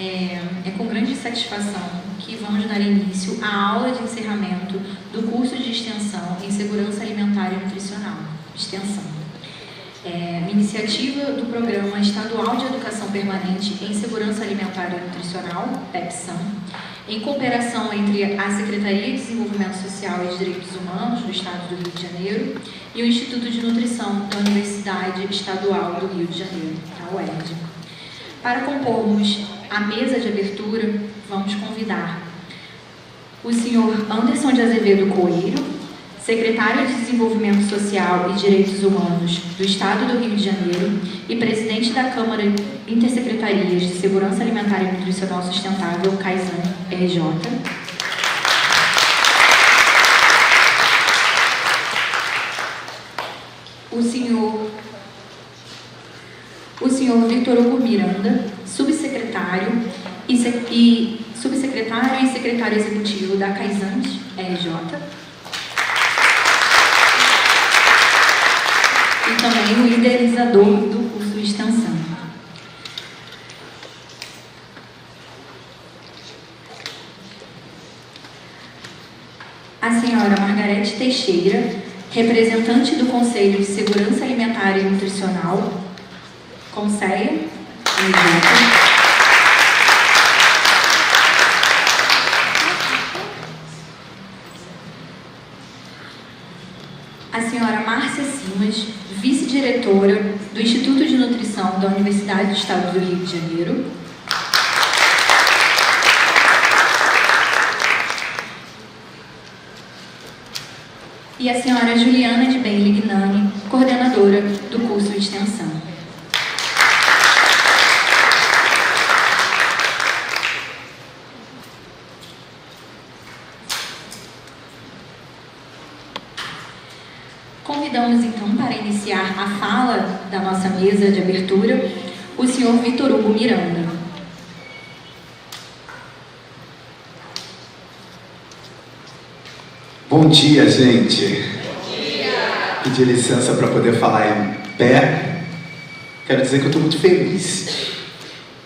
É com grande satisfação que vamos dar início à aula de encerramento do curso de extensão em Segurança Alimentar e Nutricional, extensão. Iniciativa do Programa Estadual de Educação Permanente em Segurança Alimentar e Nutricional, PEPSAN, em cooperação entre a Secretaria de Desenvolvimento Social e de Direitos Humanos do Estado do Rio de Janeiro e o Instituto de Nutrição da Universidade Estadual do Rio de Janeiro, a UERJ. Para compormos a mesa de abertura, vamos convidar o senhor Anderson de Azevedo Coelho, secretário de Desenvolvimento Social e Direitos Humanos do Estado do Rio de Janeiro e presidente da Câmara Intersecretarias de Segurança Alimentar e Nutricional Sustentável, CAISAN, RJ. O senhor Vitor Hugo Miranda, subsecretário e secretário executivo da CAISAN, RJ. E também o idealizador do curso de extensão. A senhora Margarete Teixeira, representante do Conselho de Segurança Alimentar e Nutricional, CONSEA, a senhora Márcia Simas, vice-diretora do Instituto de Nutrição da Universidade do Estado do Rio de Janeiro. E a senhora Juliana de Bem Lignani, coordenadora do curso de extensão. Convidamos, então, para iniciar a fala da nossa mesa de abertura, o senhor Vitor Hugo Miranda. Bom dia, gente. Bom dia. Pedir licença para poder falar em pé. Quero dizer que eu estou muito feliz.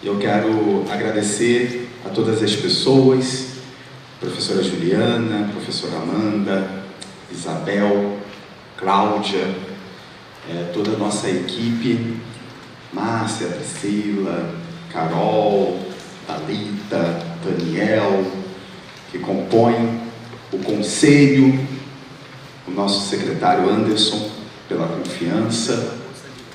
Eu quero agradecer a todas as pessoas, professora Juliana, professora Amanda, Isabel, Cláudia, toda a nossa equipe, Márcia, Priscila, Carol, Thalita, Daniel, que compõem o conselho, o nosso secretário Anderson, pela confiança,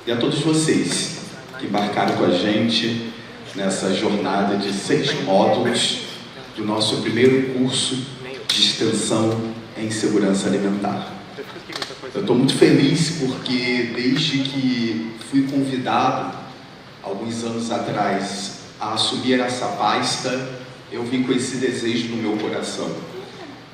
e a todos vocês que embarcaram com a gente nessa jornada de 6 módulos do nosso primeiro curso de extensão em segurança alimentar. Eu estou muito feliz porque desde que fui convidado, alguns anos atrás, a assumir essa pasta, eu vim com esse desejo no meu coração.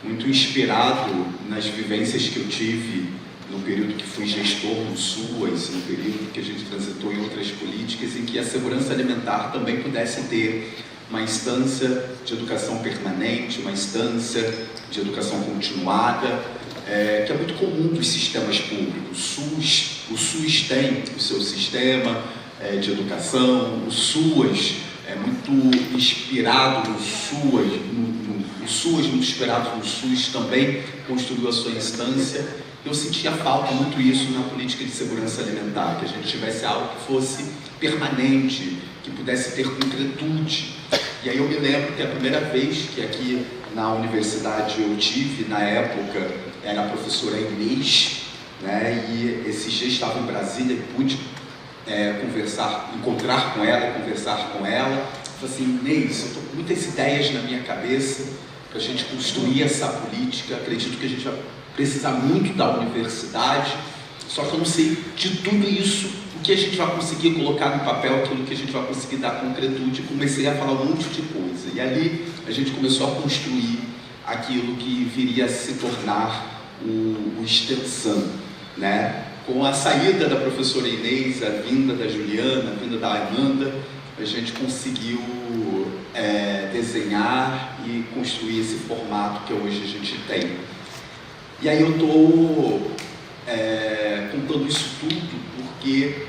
Muito inspirado nas vivências que eu tive no período que fui gestor no SUAS, no período que a gente transitou em outras políticas, em que a segurança alimentar também pudesse ter uma instância de educação permanente, uma instância de educação continuada, que é muito comum dos sistemas públicos. O SUS tem o seu sistema de educação, o SUAS é muito inspirado no SUAS, o SUAS muito inspirado no SUS também construiu a sua instância. Eu sentia falta muito isso na política de segurança alimentar, que a gente tivesse algo que fosse permanente, que pudesse ter concretude. E aí eu me lembro que a primeira vez que aqui na universidade eu tive, na época, era a professora Inês, né? E esses dias estava em Brasília e pude encontrar com ela, conversar com ela. Eu falei assim, Inês, eu estou com muitas ideias na minha cabeça para a gente construir essa política. Acredito que a gente vai precisar muito da universidade, só que eu não sei de tudo isso, o que a gente vai conseguir colocar no papel, aquilo que a gente vai conseguir dar concretude. Comecei a falar um monte de coisa, e ali a gente começou a construir aquilo que viria a se tornar o extensão, né? Com a saída da professora Inês, a vinda da Juliana, a vinda da Amanda, a gente conseguiu desenhar e construir esse formato que hoje a gente tem. E aí eu estou contando isso tudo porque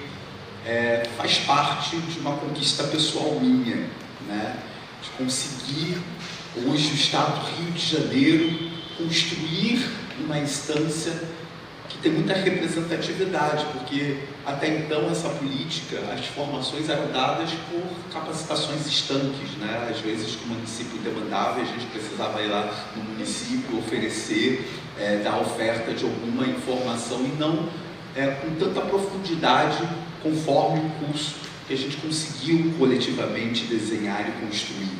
faz parte de uma conquista pessoal minha. né, de conseguir, hoje, o Estado do Rio de Janeiro construir uma instância que tem muita representatividade, porque até então essa política, as formações eram dadas por capacitações estanques, né? Às vezes que o município demandava e a gente precisava ir lá no município oferecer, dar oferta de alguma informação e não com tanta profundidade conforme o curso que a gente conseguiu coletivamente desenhar e construir.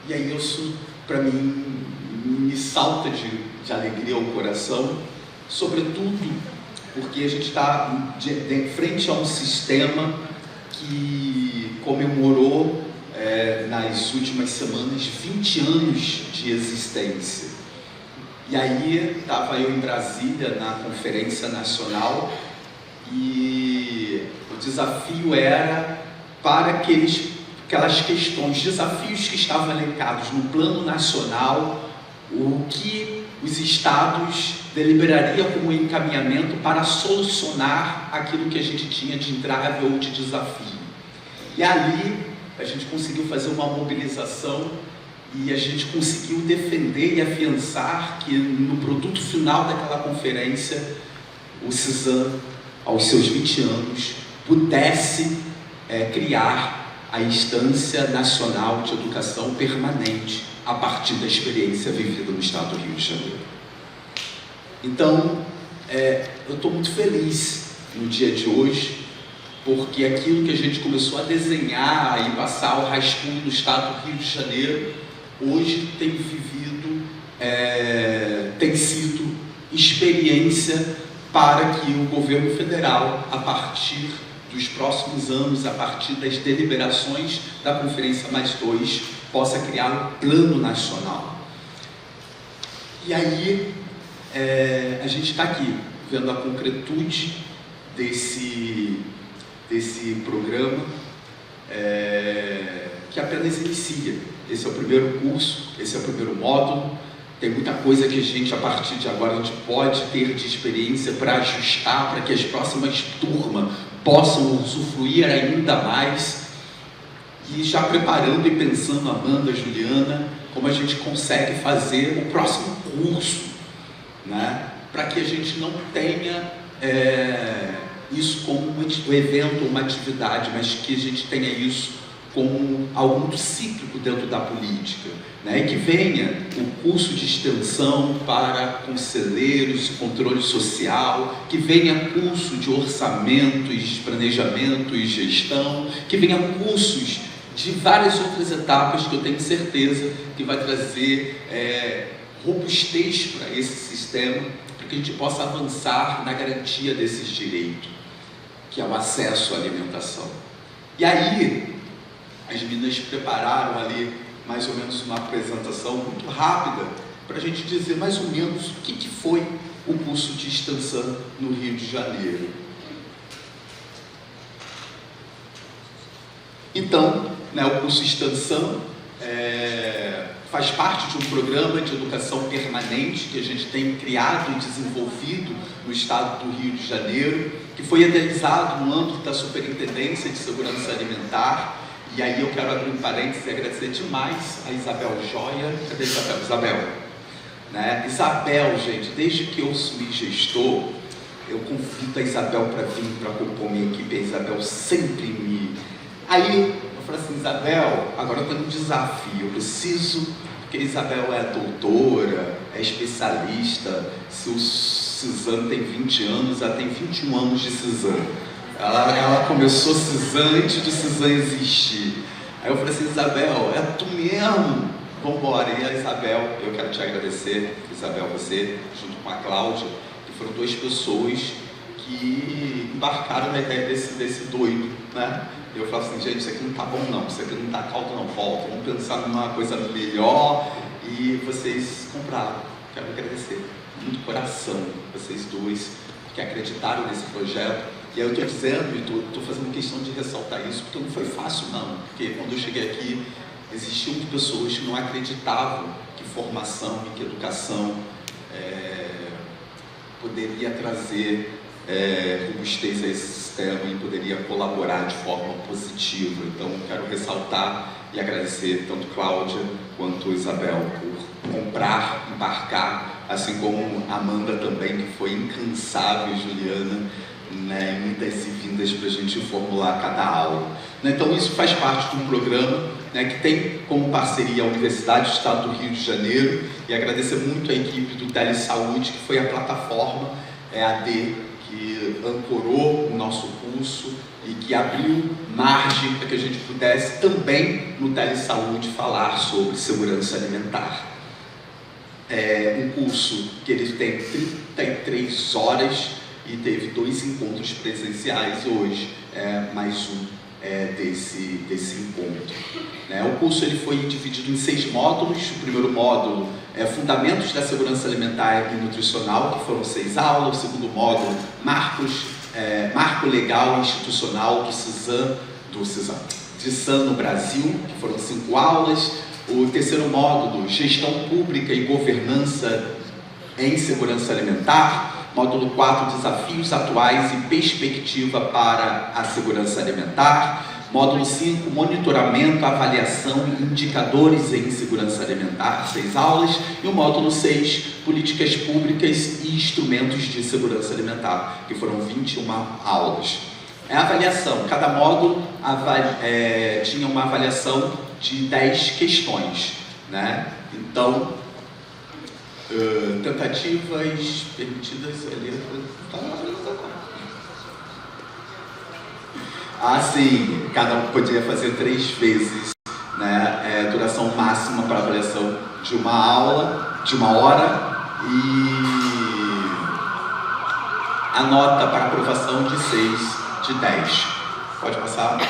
E aí isso, para mim, me salta de alegria ao coração, sobretudo porque a gente está de frente a um sistema que comemorou nas últimas semanas 20 anos de existência. E aí estava eu em Brasília na Conferência Nacional e o desafio era para aquelas questões, desafios que estavam elencados no plano nacional, o que os estados deliberariam como encaminhamento para solucionar aquilo que a gente tinha de entrave ou de desafio. E ali a gente conseguiu fazer uma mobilização e a gente conseguiu defender e afiançar que no produto final daquela conferência o CISAM, aos seus 20 anos, pudesse criar a Instância Nacional de Educação Permanente a partir da experiência vivida no Estado do Rio de Janeiro. Então, eu estou muito feliz no dia de hoje, porque aquilo que a gente começou a desenhar e passar o rascunho no Estado do Rio de Janeiro, hoje tem sido experiência para que o governo federal, a partir dos próximos anos, a partir das deliberações da Conferência Mais 2, possa criar um plano nacional. E aí, a gente está aqui, vendo a concretude desse programa, que apenas inicia. Esse é o primeiro curso, esse é o primeiro módulo. Tem muita coisa que a gente, a partir de agora, a gente pode ter de experiência para ajustar, para que as próximas turmas possam usufruir ainda mais. E já preparando e pensando, Amanda, Juliana, como a gente consegue fazer o próximo curso, né? Para que a gente não tenha isso como um evento, uma atividade, mas que a gente tenha isso como algo muito cíclico dentro da política, né? E que venha o curso de extensão para conselheiros, controle social, que venha curso de orçamentos, planejamento e gestão, que venha cursos de várias outras etapas que eu tenho certeza que vai trazer robustez para esse sistema, para que a gente possa avançar na garantia desses direitos, que é o acesso à alimentação. E aí, as meninas prepararam ali mais ou menos uma apresentação muito rápida para a gente dizer mais ou menos o que foi o curso de extensão no Rio de Janeiro. Então, o curso de extensão faz parte de um programa de educação permanente que a gente tem criado e desenvolvido no estado do Rio de Janeiro, que foi idealizado no âmbito da Superintendência de Segurança Alimentar. E aí eu quero abrir um parênteses e agradecer demais a Isabel Joia. Cadê a Isabel? Isabel, gente, desde que eu assumi gestor, eu convido a Isabel para vir para compor minha equipe. A Isabel sempre me... Aí eu falei assim, Isabel, agora eu tenho um desafio, eu preciso, porque a Isabel é doutora, é especialista, se o CISAM tem 20 anos, ela tem 21 anos de CISAM. Ela começou CISAM antes do CISAM existir. Aí eu falei assim, Isabel, é tu mesmo? Vamos embora. E a Isabel, eu quero te agradecer, Isabel, você, junto com a Cláudia, que foram duas pessoas que embarcaram na ideia desse doido, né? Eu falo assim, gente, isso aqui não tá bom não, isso aqui não tá caldo não, volta, vamos pensar numa coisa melhor, e vocês compraram. Quero agradecer muito coração, vocês dois, que acreditaram nesse projeto. E aí eu estou dizendo, e estou fazendo questão de ressaltar isso, porque não foi fácil não, porque quando eu cheguei aqui, existiam pessoas que não acreditavam que formação e que educação poderia trazer robustez a esse sistema. disseram e poderia colaborar de forma positiva. Então, quero ressaltar e agradecer tanto Cláudia quanto Isabel por comprar, embarcar, assim como a Amanda também, que foi incansável, Juliana, né, muitas vindas para a gente formular cada aula. Então, isso faz parte de um programa, né, que tem como parceria a Universidade do Estado do Rio de Janeiro, e agradecer muito a equipe do Telesaúde, que foi a plataforma EAD que ancorou o nosso curso e que abriu margem para que a gente pudesse também no Telesaúde falar sobre segurança alimentar. É um curso que ele tem 33 horas e teve 2 encontros presenciais hoje, mais um desse encontro. O curso ele foi dividido em 6 módulos. O primeiro módulo é Fundamentos da Segurança Alimentar e Nutricional, que foram 6 aulas. O segundo módulo, Marco Legal e Institucional do CISAM no Brasil, que foram 5 aulas. O terceiro módulo, Gestão Pública e Governança em Segurança Alimentar. Módulo 4, Desafios Atuais e Perspectiva para a Segurança Alimentar. Módulo 5, Monitoramento, Avaliação e Indicadores em Segurança Alimentar, 6 aulas. E o módulo 6, Políticas Públicas e Instrumentos de Segurança Alimentar, que foram 21 aulas. A avaliação, cada módulo tinha uma avaliação de 10 questões, né? Então, tentativas permitidas ali. Sim, cada um podia fazer 3 vezes, né? Duração máxima para avaliação de uma aula, de 1 hora, e a nota para aprovação de 6 de 10. Pode passar?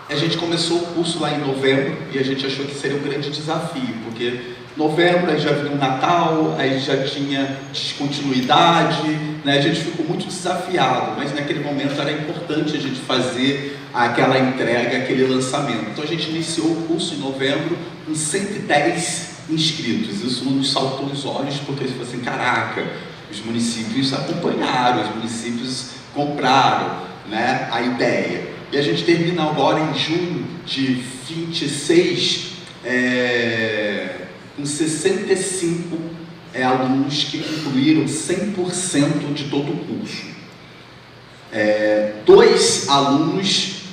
A gente começou o curso lá em novembro e a gente achou que seria um grande desafio, porque novembro aí já vinha o Natal, aí já tinha descontinuidade, né? A gente ficou muito desafiado, mas naquele momento era importante a gente fazer aquela entrega, aquele lançamento. Então a gente iniciou o curso em novembro com 110 inscritos. Isso nos saltou os olhos, porque a gente falou assim, caraca, os municípios acompanharam, os municípios compraram, né, a ideia. E a gente termina agora em junho de 26, com 65 alunos que concluíram 100% de todo o curso. 2 alunos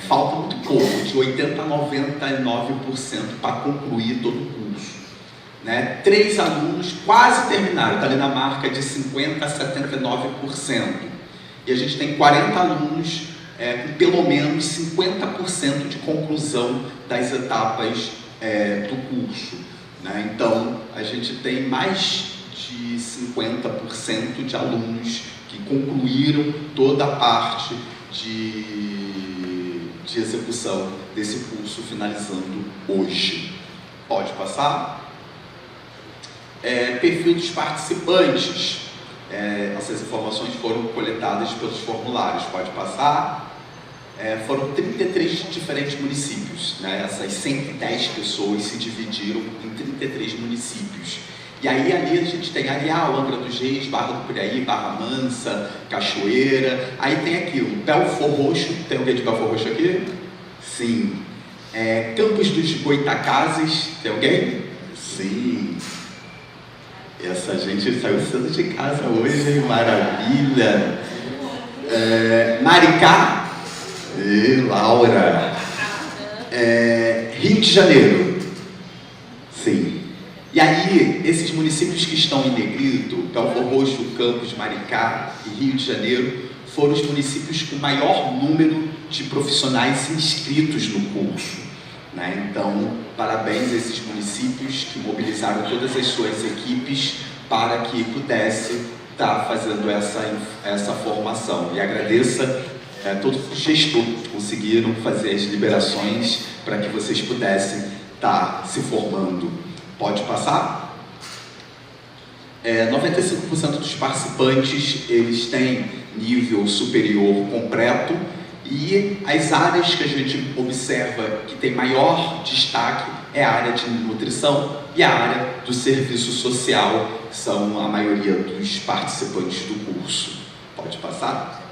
faltam muito pouco, de 80% a 99% para concluir todo o curso. 3 alunos quase terminaram, está ali na marca de 50% a 79%. E a gente tem 40 alunos com pelo menos 50% de conclusão das etapas do curso, né? Então, a gente tem mais de 50% de alunos que concluíram toda a parte de execução desse curso, finalizando hoje. Pode passar? Perfil dos participantes. Essas informações foram coletadas pelos formulários. Pode passar? Foram 33 diferentes municípios, né? Essas 110 pessoas se dividiram em 33 municípios. E aí ali a gente tem Areal, Angra dos Reis, Barra do Piraí, Barra Mansa, Cachoeira. Aí tem aqui o Belfor Roxo. Tem alguém de Belfor Roxo aqui? Sim. Campos dos Goitacazes. Tem alguém? Sim. Essa gente saiu cedo de casa hoje, hein? Maravilha! Maricá e Laura. Rio de Janeiro. Sim. E aí, esses municípios que estão em negrito, Belfor Roxo, Campos, Maricá e Rio de Janeiro, foram os municípios com maior número de profissionais inscritos no curso, né? Então, parabéns a esses municípios que mobilizaram todas as suas equipes para que pudesse estar fazendo essa formação. E agradeça a todos os gestores que conseguiram fazer as liberações para que vocês pudessem estar se formando. Pode passar? 95% dos participantes, eles têm nível superior completo, e as áreas que a gente observa que tem maior destaque é a área de nutrição e a área do serviço social, que são a maioria dos participantes do curso. Pode passar?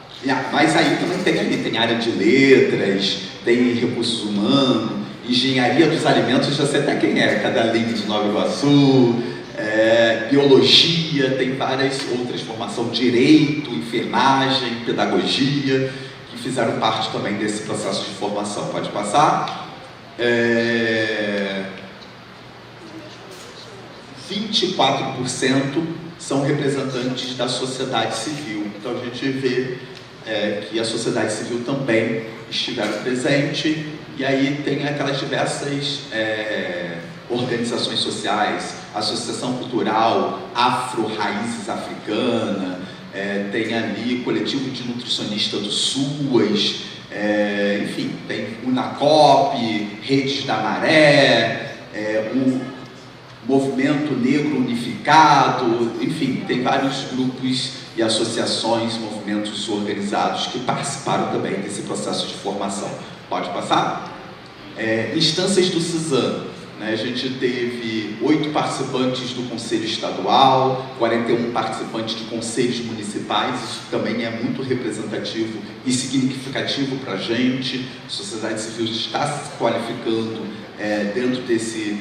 Mas aí também tem área de letras, tem recursos humanos, engenharia dos alimentos, já sei até quem é, cada linha de Nova Iguaçu, biologia, tem várias outras, formação, direito, enfermagem, pedagogia, que fizeram parte também desse processo de formação. Pode passar? 24% são representantes da sociedade civil. Então a gente vê que a sociedade civil também estiveram presente, e aí tem aquelas diversas organizações sociais, Associação Cultural Afro Raízes Africana, tem ali Coletivo de Nutricionista do SUAS, enfim, tem o NACOP, Redes da Maré, o Movimento Negro Unificado, enfim, tem vários grupos e associações, movimentos organizados que participaram também desse processo de formação. Pode passar? Instâncias do CISAM, né? A gente teve 8 participantes do Conselho Estadual, 41 participantes de conselhos municipais, isso também é muito representativo e significativo para a gente. A sociedade civil está se qualificando dentro desse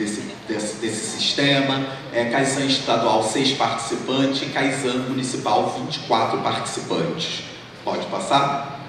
sistema. CAISAM estadual 6 participantes e CAISAM municipal 24 participantes. Pode passar?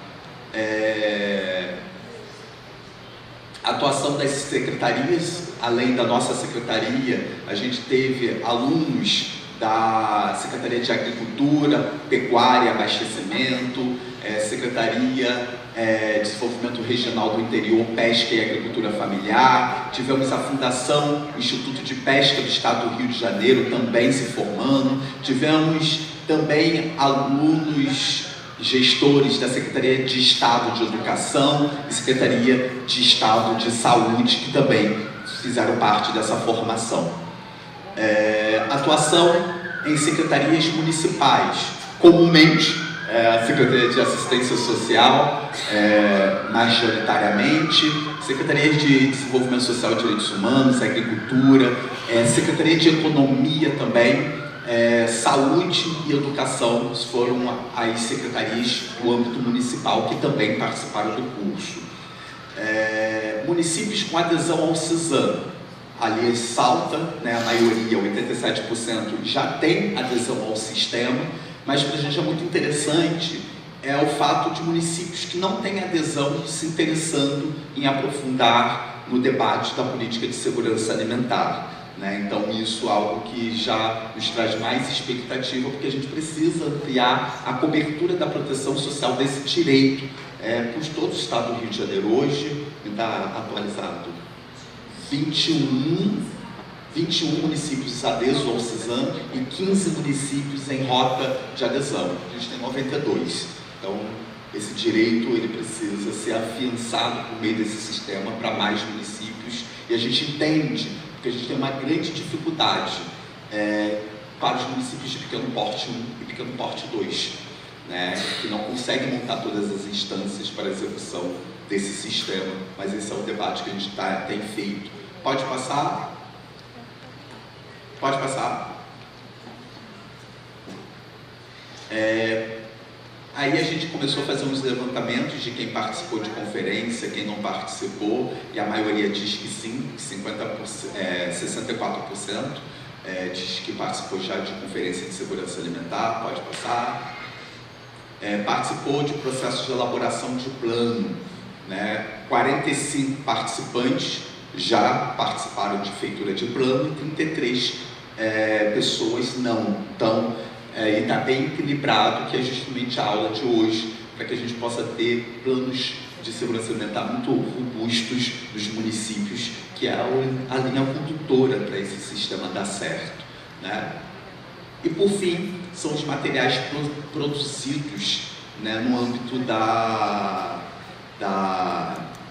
Atuação das secretarias, além da nossa secretaria, a gente teve alunos da Secretaria de Agricultura, Pecuária e Abastecimento, Secretaria de Desenvolvimento Regional do Interior, Pesca e Agricultura Familiar, tivemos a Fundação Instituto de Pesca do Estado do Rio de Janeiro também se formando, tivemos também alunos gestores da Secretaria de Estado de Educação e Secretaria de Estado de Saúde, que também fizeram parte dessa formação. Atuação em secretarias municipais, comumente a Secretaria de Assistência Social, majoritariamente, Secretarias de Desenvolvimento Social e Direitos Humanos, Agricultura, Secretaria de Economia também, Saúde e Educação foram as secretarias do âmbito municipal que também participaram do curso. Municípios com adesão ao CISAM, ali Salta, né, a maioria, 87%, já tem adesão ao sistema, mas para a gente é muito interessante o fato de municípios que não têm adesão se interessando em aprofundar no debate da política de segurança alimentar. Então isso é algo que já nos traz mais expectativa, porque a gente precisa ampliar a cobertura da proteção social desse direito por todo o estado do Rio de Janeiro. Hoje está atualizado 21 municípios adesão ao CISAM e 15 municípios em rota de adesão. A gente tem 92. Então esse direito ele precisa ser afiançado por meio desse sistema para mais municípios, e a gente entende que a gente tem uma grande dificuldade para os municípios de pequeno porte 1 e pequeno porte 2, que não conseguem montar todas as instâncias para a execução desse sistema, mas esse é o debate que a gente tem feito. Pode passar? Pode passar? Aí a gente começou a fazer uns levantamentos de quem participou de conferência, quem não participou, e a maioria diz que sim, 64% diz que participou já de conferência de segurança alimentar. Pode passar. Participou de processo de elaboração de plano, 45 participantes já participaram de feitura de plano e 33 pessoas não. Então, e está bem equilibrado, que é justamente a aula de hoje, para que a gente possa ter planos de segurança alimentar muito robustos nos municípios, que é a linha condutora para esse sistema dar certo. E por fim, são os materiais produzidos no âmbito da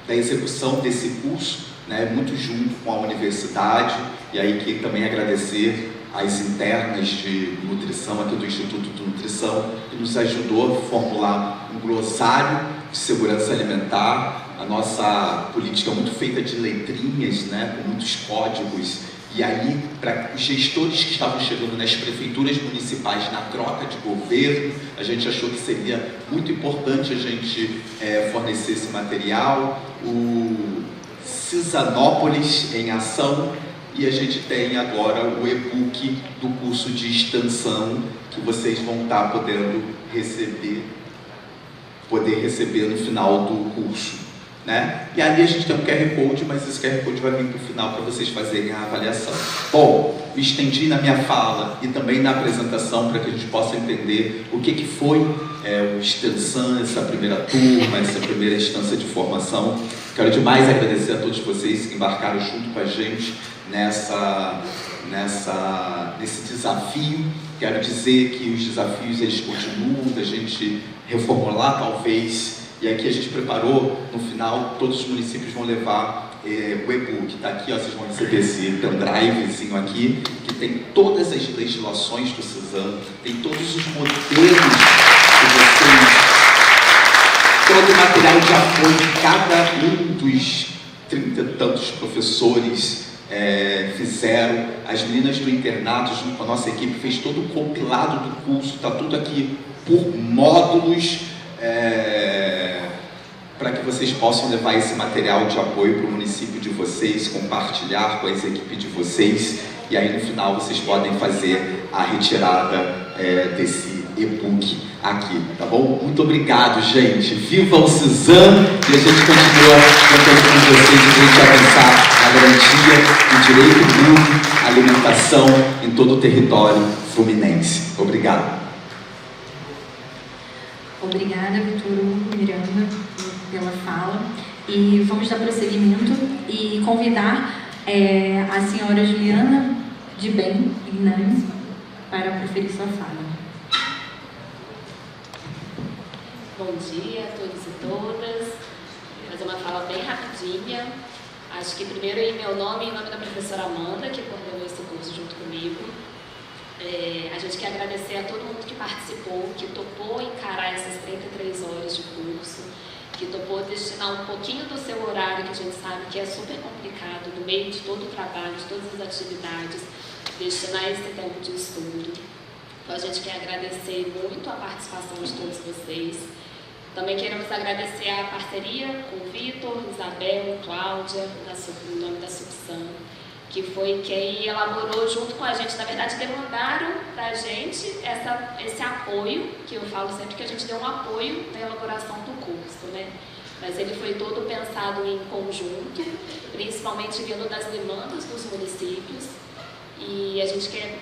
execução desse curso, muito junto com a universidade, e aí que também agradecer as internas de nutrição aqui do Instituto de Nutrição, que nos ajudou a formular um glossário de segurança alimentar. A nossa política é muito feita de letrinhas, com muitos códigos, E aí, para os gestores que estavam chegando nas prefeituras municipais na troca de governo, a gente achou que seria muito importante a gente fornecer esse material. O Cisanópolis em Ação, e a gente tem agora o e-book do curso de extensão que vocês vão estar podendo receber no final do curso, né? E ali a gente tem um QR Code, mas esse QR Code vai vir para o final para vocês fazerem a avaliação. Bom, me estendi na minha fala e também na apresentação para que a gente possa entender o que foi o extensão, essa primeira turma, essa primeira instância de formação. Quero demais agradecer a todos vocês que embarcaram junto com a gente nesse desafio. Quero dizer que os desafios eles continuam, da gente reformular talvez, e aqui a gente preparou, no final, todos os municípios vão levar o e-book, está aqui, ó, vocês vão receber esse pendrivezinho aqui, que tem todas as legislações do CISAM, tem todos os modelos que vocês, todo o material de apoio de cada um dos 30 e tantos professores fizeram. As meninas do internato, junto com a nossa equipe, fez todo o compilado do curso, está tudo aqui por módulos, para que vocês possam levar esse material de apoio para o município de vocês, compartilhar com as equipes de vocês, e aí no final vocês podem fazer a retirada desse e-book aqui, tá bom? Muito obrigado, gente. Viva o CISAM, e a gente continua contando com vocês a gente avançar na garantia do direito público à alimentação em todo o território fluminense. Obrigado. Obrigada, Vitor Hugo, Miranda, pela fala. E vamos dar prosseguimento e convidar a senhora Juliana de Bem Inani para proferir sua fala. Bom dia a todos e todas. Vou fazer uma fala bem rapidinha. Acho que primeiro em meu nome e em nome da professora Amanda, que coordenou esse curso junto comigo. A gente quer agradecer a todo mundo que participou, que topou encarar essas 33 horas de curso, que topou destinar um pouquinho do seu horário, que a gente sabe que é super complicado, no meio de todo o trabalho, de todas as atividades, destinar esse tempo de estudo. Então a gente quer agradecer muito a participação de todos vocês. Também queremos agradecer a parceria com o Vitor, Isabel, Cláudia, em nome da Subsan, que foi quem elaborou junto com a gente. Na verdade, demandaram para a gente esse apoio, que eu falo sempre que a gente deu um apoio na elaboração do curso, né? Mas ele foi todo pensado em conjunto, principalmente vindo das demandas dos municípios, e a gente quer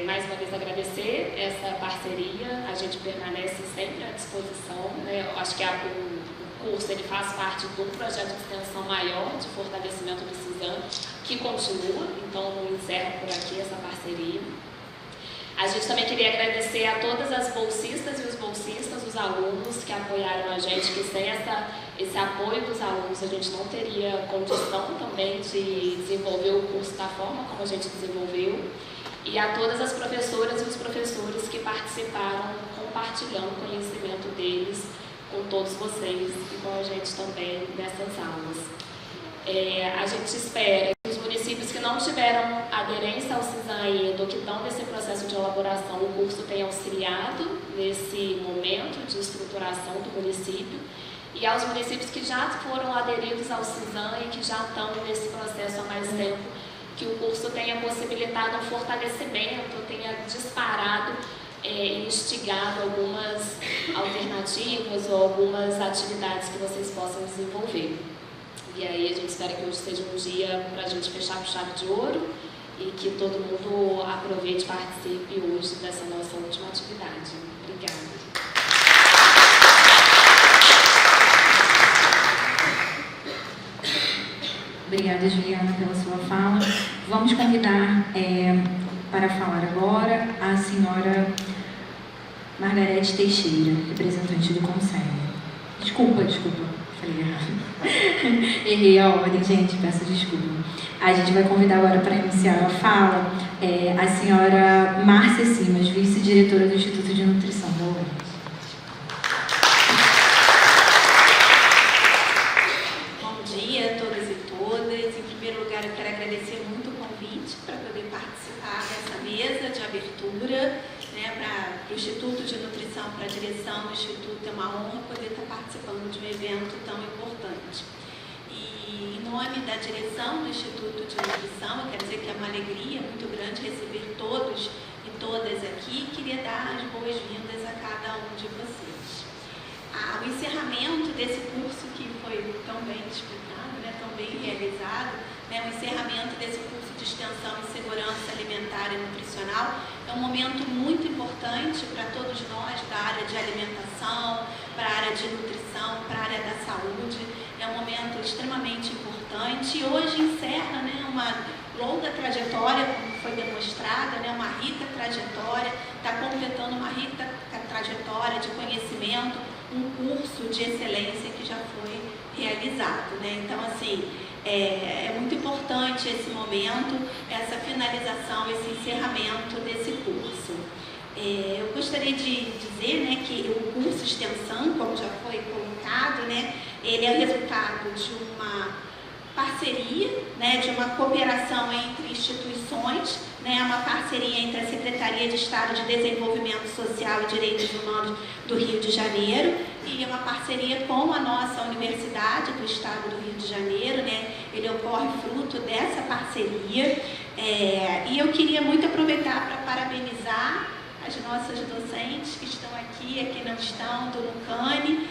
mais uma vez agradecer essa parceria. A gente permanece sempre à disposição, né? Eu acho que o curso ele faz parte de um projeto de extensão maior de fortalecimento do CISAM, que continua, então não encerra por aqui essa parceria. A gente também queria agradecer a todas as bolsistas e os bolsistas, os alunos que apoiaram a gente, que sem esse apoio dos alunos a gente não teria condição também de desenvolver o curso da forma como a gente desenvolveu. E a todas as professoras e os professores que participaram, compartilhando o conhecimento deles com todos vocês e com a gente também nessas aulas. A gente espera que os municípios que não tiveram aderência ao CISAM ainda, ou que estão nesse processo de elaboração, o curso tenha auxiliado nesse momento de estruturação do município, e aos municípios que já foram aderidos ao CISAM e que já estão nesse processo há mais tempo, que o curso tenha possibilitado um fortalecimento, tenha disparado e instigado algumas alternativas ou algumas atividades que vocês possam desenvolver. E aí a gente espera que hoje seja um dia para a gente fechar com chave de ouro e que todo mundo aproveite e participe hoje dessa nossa última atividade. Obrigada. Obrigada, Juliana, pela sua fala. Vamos convidar para falar agora a senhora Margarete Teixeira, representante do Conselho. Desculpa, falei errado. Errei a ordem, gente, peço desculpa. A gente vai convidar agora para iniciar a fala a senhora Márcia Simas, vice-diretora do Instituto de Nutrição da UERJ. Bom dia a todas e todas. Em primeiro lugar, eu quero agradecer muito o convite de Nutrição para a direção do Instituto. É uma honra poder estar participando de um evento tão importante. E em nome da direção do Instituto de Nutrição, eu quero dizer que é uma alegria muito grande receber todos e todas aqui. Queria dar as boas-vindas a cada um de vocês. O encerramento desse curso, que foi tão bem explicado, tão bem realizado, o encerramento desse curso de extensão em segurança alimentar e nutricional é um momento muito importante para todos nós da área de alimentação, para a área de nutrição, para a área da saúde. É um momento extremamente importante e hoje encerra uma longa trajetória, como foi demonstrada, uma rica trajetória, está completando uma rica trajetória de conhecimento, um curso de excelência que já foi realizado. Então, assim, é muito importante esse momento, essa finalização, esse encerramento desse curso. Eu gostaria de dizer que o curso Extensão, como já foi colocado, ele é o resultado de uma parceria, de uma cooperação entre instituições, uma parceria entre a Secretaria de Estado de Desenvolvimento Social e Direitos Humanos do Rio de Janeiro e uma parceria com a nossa Universidade do Estado do Rio de Janeiro, ele ocorre fruto dessa parceria. E eu queria muito aproveitar para parabenizar as nossas docentes que estão aqui não estão, do NUCANI,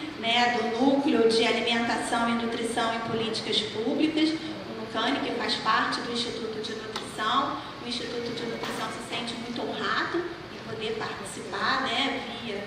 do Núcleo de Alimentação e Nutrição em Políticas Públicas, o NUCANI, que faz parte do Instituto de Nutrição. O Instituto de Nutrição se sente muito honrado em poder participar, via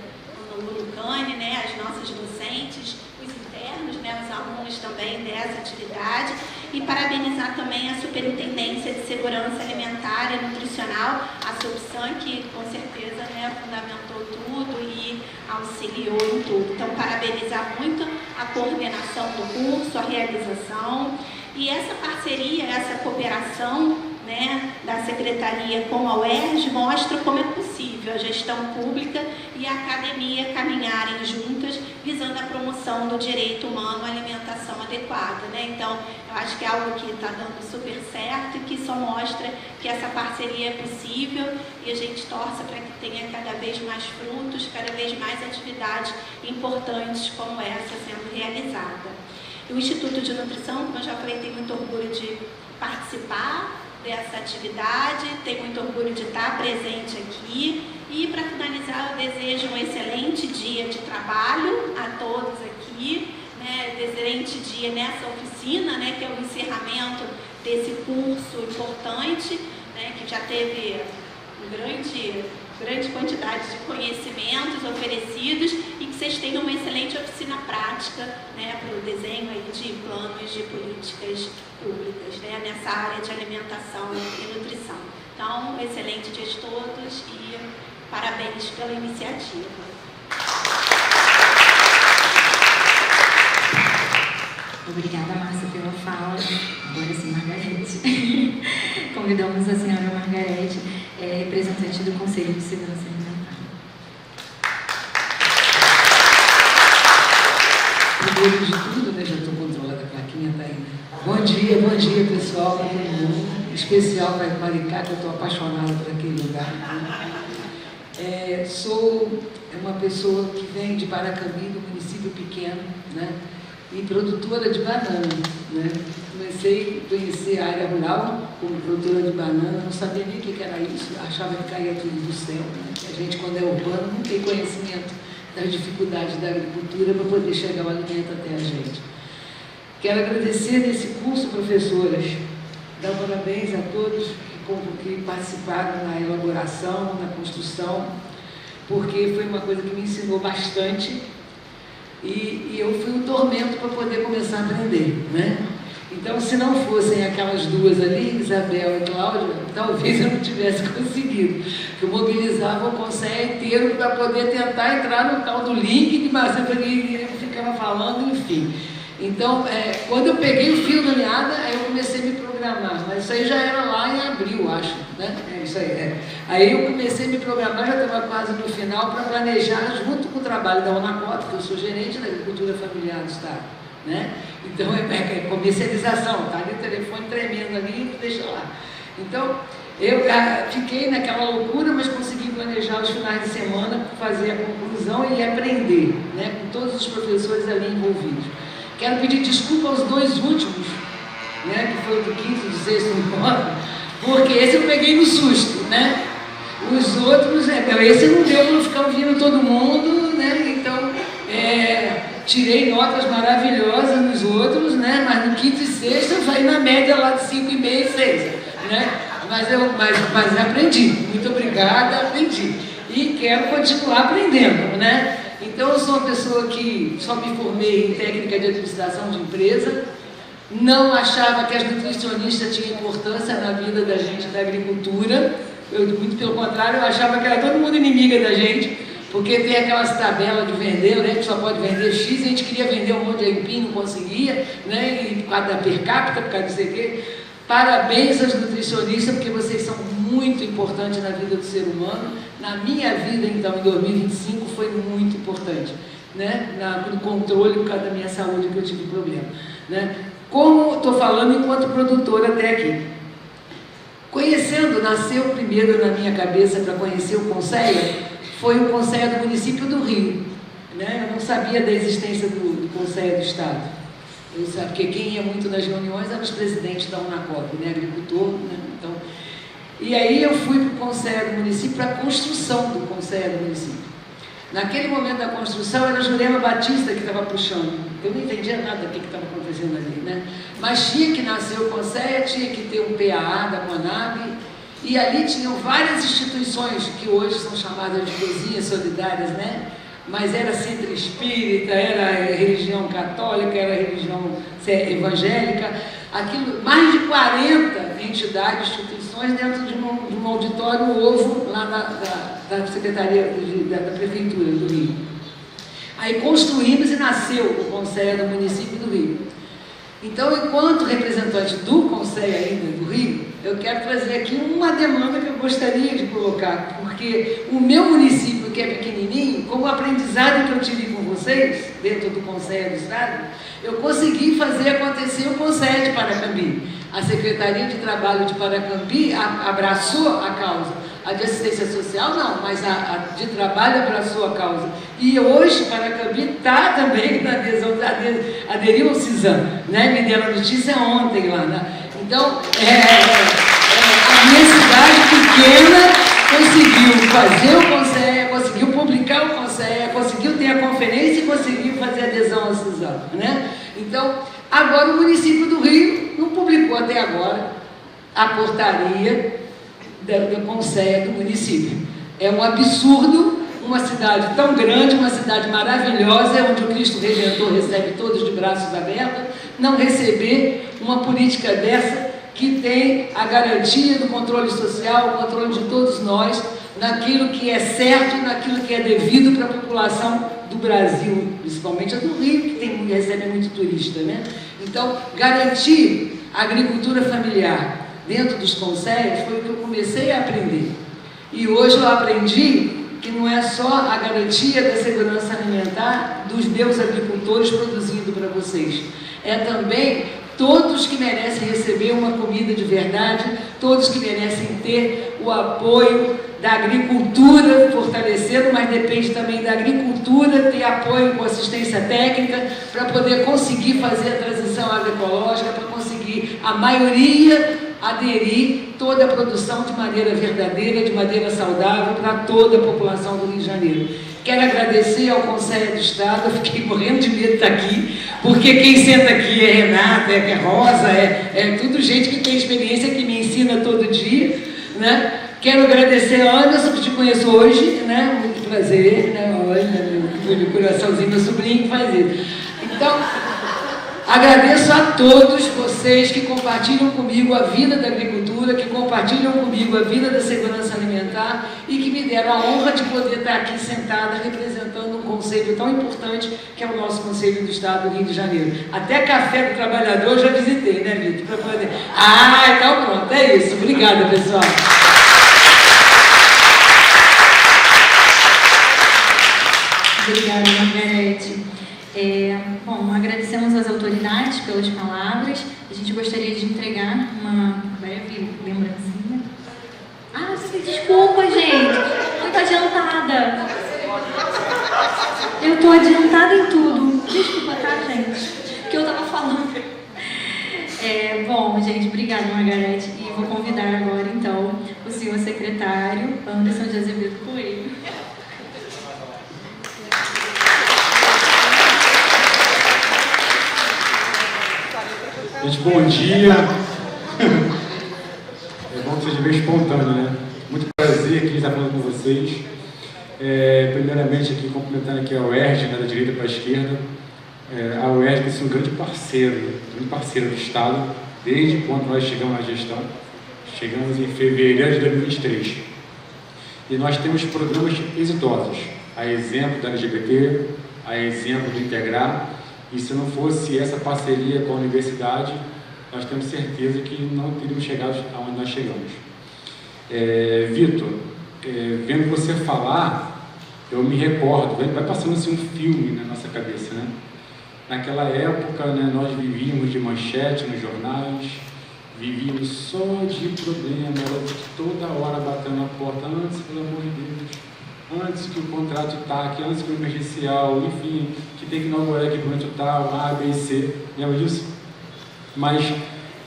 o NUCANI, as nossas docentes, os internos, os alunos também dessa atividade, e parabenizar também a Superintendência de Segurança Alimentar e Nutricional, a SUBSAN, que com certeza fundamentou tudo e auxiliou em tudo. Então, parabenizar muito a coordenação do curso, a realização, e essa parceria, essa cooperação da Secretaria com a UERJ mostra como é possível a gestão pública e a academia caminharem juntas, visando a promoção do direito humano à alimentação adequada. Então, eu acho que é algo que está dando super certo e que só mostra que essa parceria é possível, e a gente torce para que tenha cada vez mais frutos, cada vez mais atividades importantes como essa sendo realizada. O Instituto de Nutrição, como eu já falei, tem muito orgulho de participar dessa atividade, tem muito orgulho de estar presente aqui. E, para finalizar, eu desejo um excelente dia de trabalho a todos aqui, excelente dia nessa oficina, que é o encerramento desse curso importante, que já teve grande quantidade de conhecimentos oferecidos, e que vocês tenham uma excelente oficina prática para o desenho de planos de políticas públicas nessa área de alimentação e nutrição. Então, um excelente dia de todos e parabéns pela iniciativa. Obrigada, Márcia, pela fala. Agora sim, Margarete. Convidamos a senhora Margarete, representante do Conselho de Segurança Alimentar. Primeiro de tudo, já estou controlando, a plaquinha está aí. Bom dia, pessoal, para todo mundo. Em especial para Maricá, que eu estou apaixonada por aquele lugar. Sou uma pessoa que vem de Paracambi, do município pequeno, e produtora de banana. Comecei a conhecer a área rural como produtora de banana, não sabia nem o que era isso, achava que caía tudo do céu. A gente, quando é urbano, não tem conhecimento das dificuldades da agricultura para poder chegar o alimento até a gente. Quero agradecer desse curso, professoras, dar parabéns a todos que participaram na elaboração, na construção, porque foi uma coisa que me ensinou bastante. E eu fui um tormento para poder começar a aprender, Então, se não fossem aquelas duas ali, Isabel e Cláudia, talvez eu não tivesse conseguido. Eu mobilizava o conselho inteiro para poder tentar entrar no tal do link, mas eu ficava falando, enfim. Então, quando eu peguei o fio da meada, aí eu comecei a me programar, mas isso aí já era lá em abril, acho, isso aí, Aí eu comecei a me programar, já estava quase no final, para planejar, junto com o trabalho da Unacota, que eu sou gerente da Agricultura Familiar do Estado, Então, comercialização, tá ali o telefone tremendo ali, deixa lá. Então, Eu fiquei naquela loucura, mas consegui planejar os finais de semana, fazer a conclusão e aprender, né, com todos os professores ali envolvidos. Quero pedir desculpa aos dois últimos, né, que foi o do quinto, do sexto encontro, porque esse eu peguei no susto, né? Os outros, esse não deu para ficar ouvindo todo mundo, né? Então, tirei notas maravilhosas nos outros, né? Mas no quinto e sexto eu saí na média lá de 5,5 e 6, né? Mas aprendi, muito obrigada, aprendi. E quero continuar aprendendo, né? Então, eu sou uma pessoa que só me formei em técnica de administração de empresa, não achava que as nutricionistas tinham importância na vida da gente da agricultura, muito pelo contrário, eu achava que era todo mundo inimiga da gente, porque tem aquelas tabelas de vender, né, que só pode vender X, a gente queria vender um monte de aipim, não conseguia, né, e por causa da per capita, por causa de sei o quê. Parabéns aos nutricionistas, porque vocês são muito importantes na vida do ser humano. Na minha vida, então, em 2025, foi muito importante, né, no controle por causa da minha saúde, que eu tive problema, né. Como estou falando enquanto produtora até aqui. Conhecendo, nasceu primeiro na minha cabeça para conhecer o Conceia, foi o Conceia do município do Rio, né? Eu não sabia da existência do Conceia do Estado. Eu sabia, porque quem ia muito nas reuniões eram os presidentes da Unacop, né? Agricultor, né? Então, e aí eu fui para o Conceia do município, para a construção do Conceia do município. Naquele momento da construção era Jurema Batista que estava puxando. Eu não entendia nada do que estava acontecendo ali, né? Mas tinha que nascer o Conceia, tinha que ter um PAA da Conab, e ali tinham várias instituições que hoje são chamadas de cozinhas solidárias, né? Mas era centro espírita, era religião católica, era religião evangélica, aquilo, mais de 40 entidades, instituições dentro de um auditório ovo lá da Secretaria da Prefeitura do Rio. Aí construímos e nasceu o Conceia do município do Rio. Então, enquanto representante do Conceia ainda do Rio, eu quero trazer aqui uma demanda que eu gostaria de colocar, porque o meu município, que é pequenininho, como o aprendizado que eu tive com vocês, dentro do Conceia do Estado, eu consegui fazer acontecer o Conceia de Paracambi. A Secretaria de Trabalho de Paracambi abraçou a causa. A de assistência social não, mas a de trabalho abraçou a causa. E hoje Paracambi está também na adesão, aderiu ao CISAM, né? Me deram a notícia ontem lá, né? Então, a minha cidade pequena conseguiu fazer o Conceia, conseguiu publicar o Conceia, conseguiu ter a conferência e conseguiu fazer a adesão ao CISAM, né? Então, agora o município do Rio não publicou até agora a portaria do Conceia do município. É um absurdo uma cidade tão grande, uma cidade maravilhosa, onde o Cristo Redentor recebe todos de braços abertos, não receber uma política dessa que tem a garantia do controle social, o controle de todos nós, naquilo que é certo, naquilo que é devido para a população do Brasil, principalmente a do Rio, que recebe muito turista, né? Então, garantir a agricultura familiar dentro dos Conceias foi o que eu comecei a aprender. E hoje eu aprendi que não é só a garantia da segurança alimentar dos meus agricultores produzindo para vocês, é também todos que merecem receber uma comida de verdade, todos que merecem ter o apoio da agricultura fortalecendo, mas depende também da agricultura ter apoio com assistência técnica para poder conseguir fazer a transição agroecológica, para conseguir a maioria aderir toda a produção de maneira verdadeira, de maneira saudável para toda a população do Rio de Janeiro. Quero agradecer ao Conceia do Estado, eu fiquei morrendo de medo de estar aqui, porque quem senta aqui é Renata, é Rosa, é tudo gente que tem experiência, que me ensina todo dia, né? Quero agradecer a Anderson, que te conheço hoje, né? Muito prazer, né? Olha, meu coraçãozinho, meu sobrinho que faz isso. Então, agradeço a todos vocês que compartilham comigo a vida da agricultura, que compartilham comigo a vida da segurança alimentar e que me deram a honra de poder estar aqui sentada representando um conselho tão importante que é o nosso Conselho do Estado do Rio de Janeiro. Até Café do Trabalhador eu já visitei, né, Vitor? Para poder... então pronto, é isso. Obrigada, pessoal. Obrigada, Margarete. Bom, agradecemos às autoridades pelas palavras. A gente gostaria de entregar uma breve lembrancinha. Desculpa, gente. Muito adiantada. Eu tô adiantada em tudo. Desculpa, tá, gente? O que eu tava falando. Bom, gente, obrigada, Margarete. E vou convidar agora, então, o senhor secretário Anderson de Azevedo Coelho. Gente, bom dia. É bom que seja bem espontâneo, né? Muito prazer aqui estar falando com vocês. Primeiramente, aqui cumprimentando aqui a UERJ, né, da direita para a esquerda. A UERJ é um grande parceiro do Estado, desde quando nós chegamos na gestão. Chegamos em fevereiro de 2023. E nós temos programas exitosos, a exemplo da LGBT, a exemplo do Integrar. E se não fosse essa parceria com a universidade, nós temos certeza que não teríamos chegado aonde nós chegamos. Vitor, vendo você falar, eu me recordo, vai passando assim um filme na nossa cabeça, né? Naquela época, né, nós vivíamos de manchete nos jornais, vivíamos só de problema, era toda hora batendo na porta, antes, pelo amor de Deus, antes que o contrato TAC, antes que o emergencial, enfim, que tem que inaugurar equipamento tal, A, B e C, lembra disso? Mas,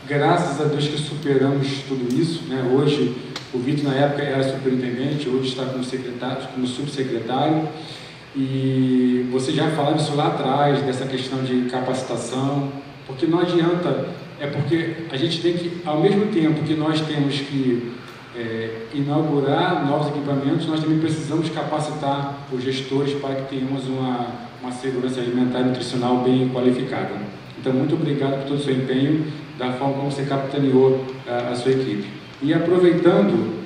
graças a Deus que superamos tudo isso, né? Hoje, o Vitor na época era superintendente, hoje está como secretário, como subsecretário, e você já falava isso lá atrás, dessa questão de capacitação, porque não adianta, porque a gente tem que, ao mesmo tempo que nós temos que inaugurar novos equipamentos, nós também precisamos capacitar os gestores para que tenhamos uma segurança alimentar e nutricional bem qualificada. Então, muito obrigado por todo o seu empenho, da forma como você capitaneou a sua equipe. E aproveitando,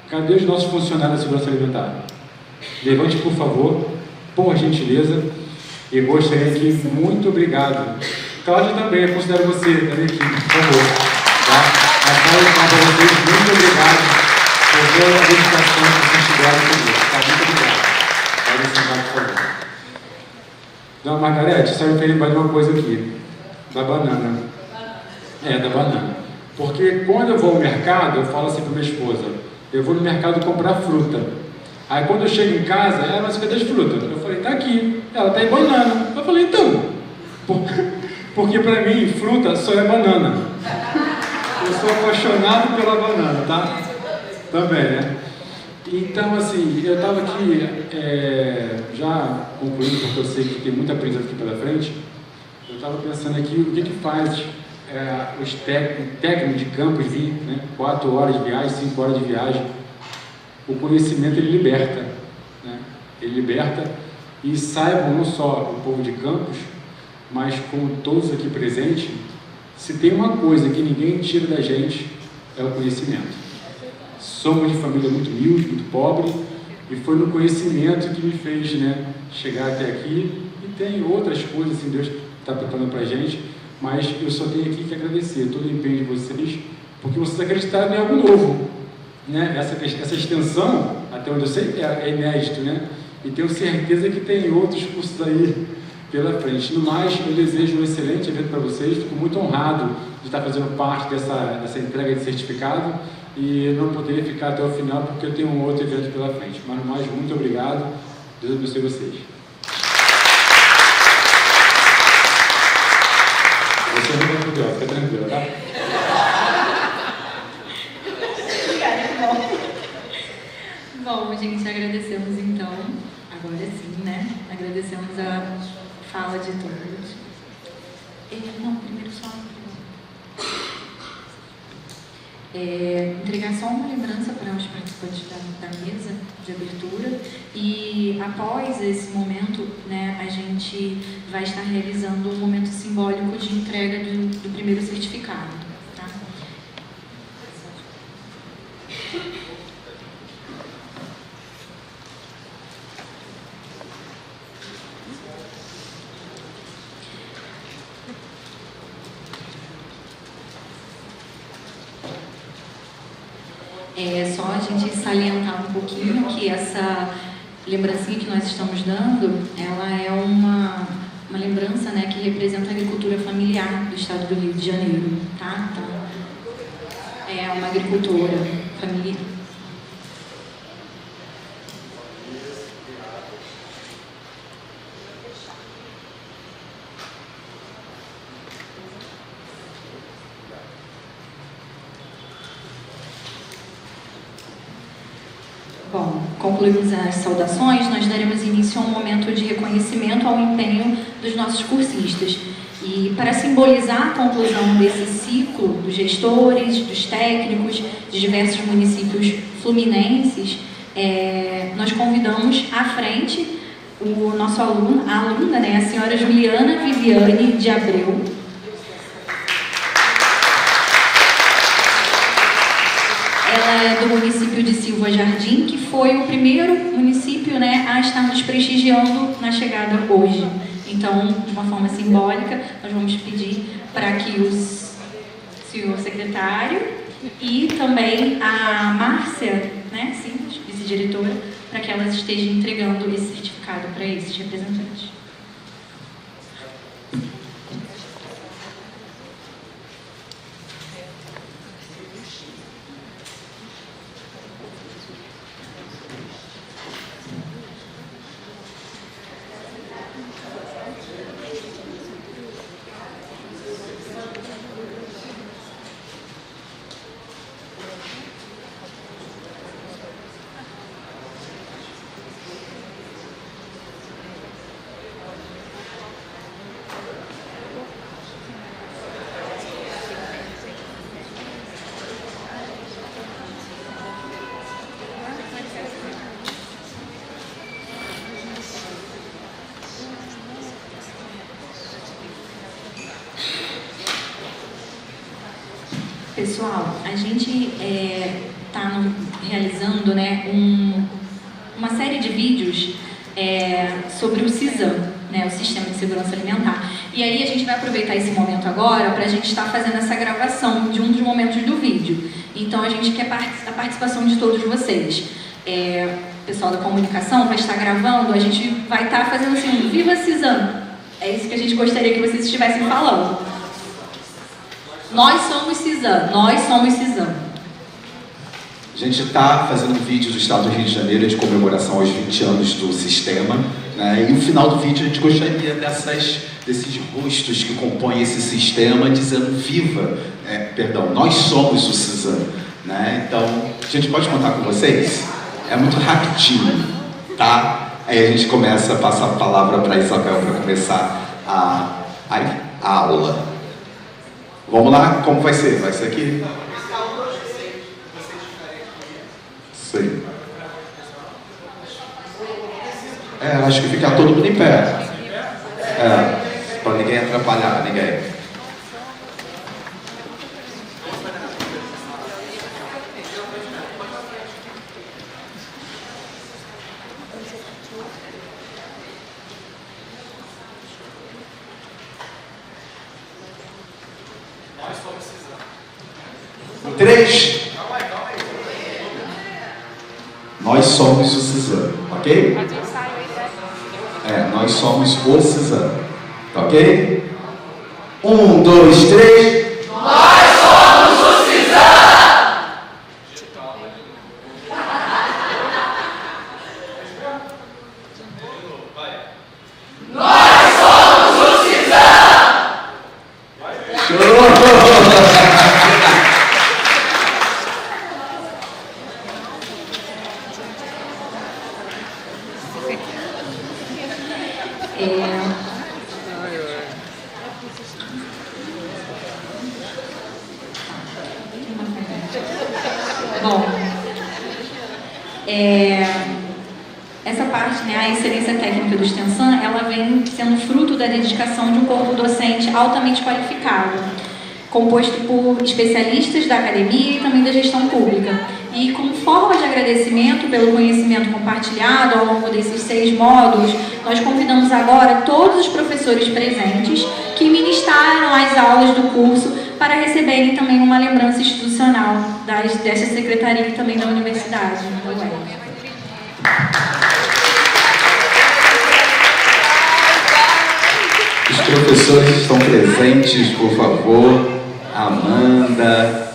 cadê os nossos funcionários da segurança alimentar? Levante, por favor, por gentileza, e gostaria aqui, muito obrigado. Cláudia também, eu considero você da minha equipe, por favor. Tá? A Cláudia fala para vocês, muito obrigado por toda a dedicação que vocês tiveram comigo. Tá? Muito obrigado. Pode sentar, por favor. Dona Margarete, só me fez lembrar de uma coisa aqui, da banana. Da banana. Porque quando eu vou ao mercado, eu falo assim para minha esposa, eu vou no mercado comprar fruta. Aí quando eu chego em casa, mas cadê as frutas? Eu falei, tá aqui. Ela tá em banana. Eu falei, então. Porque para mim, fruta só é banana. Eu sou apaixonado pela banana, tá? Também, né? Então, assim, eu estava aqui, já concluindo, porque eu sei que tem muita aprendizado aqui pela frente, eu estava pensando aqui o que faz os técnicos de campus vir, né? 4 horas de viagem, 5 horas de viagem. O conhecimento, ele liberta, né? Ele liberta, e saibam não só o povo de campus, mas como todos aqui presentes, se tem uma coisa que ninguém tira da gente, é o conhecimento. Somos de família muito humilde, muito pobre, e foi no conhecimento que me fez, né, chegar até aqui. E tem outras coisas, assim, Deus está preparando para a gente, mas eu só tenho aqui que agradecer todo o empenho de vocês, porque vocês acreditaram em algo novo, né? Essa extensão, até onde eu sei, é inédito, né? E tenho certeza que tem outros cursos aí pela frente. No mais, eu desejo um excelente evento para vocês, fico muito honrado de estar fazendo parte dessa entrega de certificado, e não poderia ficar até o final porque eu tenho um outro evento pela frente. Mas no mais, muito obrigado. Deus abençoe vocês. Você não vai poder, fica tranquilo, tá? Bom, gente, agradecemos então, agora sim, né? Agradecemos a fala de todos. Não, primeiro só entregar só uma lembrança para os participantes da mesa de abertura, e após esse momento, né, a gente vai estar realizando um momento simbólico de entrega do primeiro certificado, tá? Só a gente salientar um pouquinho que essa lembrancinha que nós estamos dando, ela é uma lembrança, né, que representa a agricultura familiar do estado do Rio de Janeiro, tá? Então, é uma agricultora familiar. Bom, concluímos as saudações, nós daremos início a um momento de reconhecimento ao empenho dos nossos cursistas. E para simbolizar a conclusão desse ciclo dos gestores, dos técnicos, de diversos municípios fluminenses, nós convidamos à frente o nosso aluno, a aluna, né, a senhora Juliana Viviane de Abreu. Ela é do município de Silva Jardim, que foi o primeiro município, né, a estar nos prestigiando na chegada hoje. Então, de uma forma simbólica, nós vamos pedir para que o senhor secretário e também a Márcia, né, sim, vice-diretora, para que elas estejam entregando esse certificado para esses representantes. Pessoal, a gente está realizando, né, uma série de vídeos sobre o CISAM, né, o Sistema de Segurança Alimentar. E aí a gente vai aproveitar esse momento agora para a gente estar fazendo essa gravação de um dos momentos do vídeo. Então a gente quer a participação de todos vocês. O pessoal da comunicação vai estar gravando, a gente vai estar fazendo assim, viva CISAM! É isso que a gente gostaria que vocês estivessem falando. Nós somos CISAM, nós somos CISAM. A gente está fazendo um vídeo do Estado do Rio de Janeiro de comemoração aos 20 anos do sistema, né? E no final do vídeo a gente gostaria desses rostos que compõem esse sistema dizendo viva, nós somos o CISAM, né? Então, a gente pode contar com vocês? É muito rapidinho, tá? Aí a gente começa a passar a palavra para a Isabel para começar a aula. Vamos lá? Como vai ser? Vai ser aqui? Sim. Acho que ficar todo mundo em pé. Para ninguém atrapalhar ninguém. Nós somos CISAM. 3. Nós somos o CISAM, ok? Nós somos o CISAM, tá ok? 1, 2, 3. Nós somos o CISAM! Nós somos o CISAM! Bom, essa parte, né, a excelência técnica do Extensan, ela vem sendo fruto da dedicação de um corpo docente altamente qualificado, composto por especialistas da academia e também da gestão pública. E como forma de agradecimento pelo conhecimento compartilhado ao longo desses 6 módulos, nós convidamos agora todos os professores presentes que ministraram as aulas do curso para receberem também uma lembrança institucional desta secretaria e também da universidade. Os professores estão presentes, por favor. Amanda,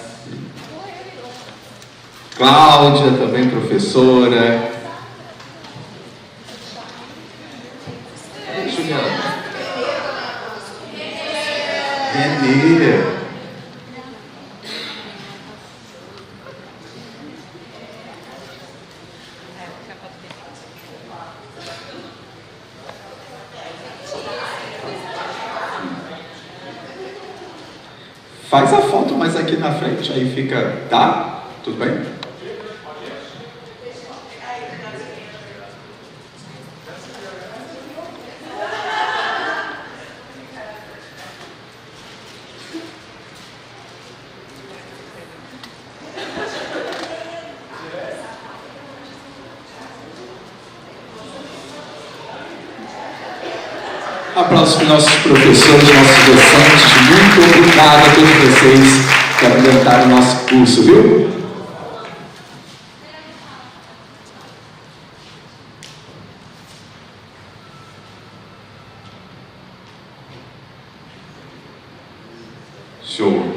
Cláudia, também professora. Juliana. Renê. Faz a foto, mas aqui na frente, aí fica... Tá? Tudo bem? Aplausos para nossos professores, nossos docentes. Muito obrigado a todos vocês que apresentaram o nosso curso, viu? Show.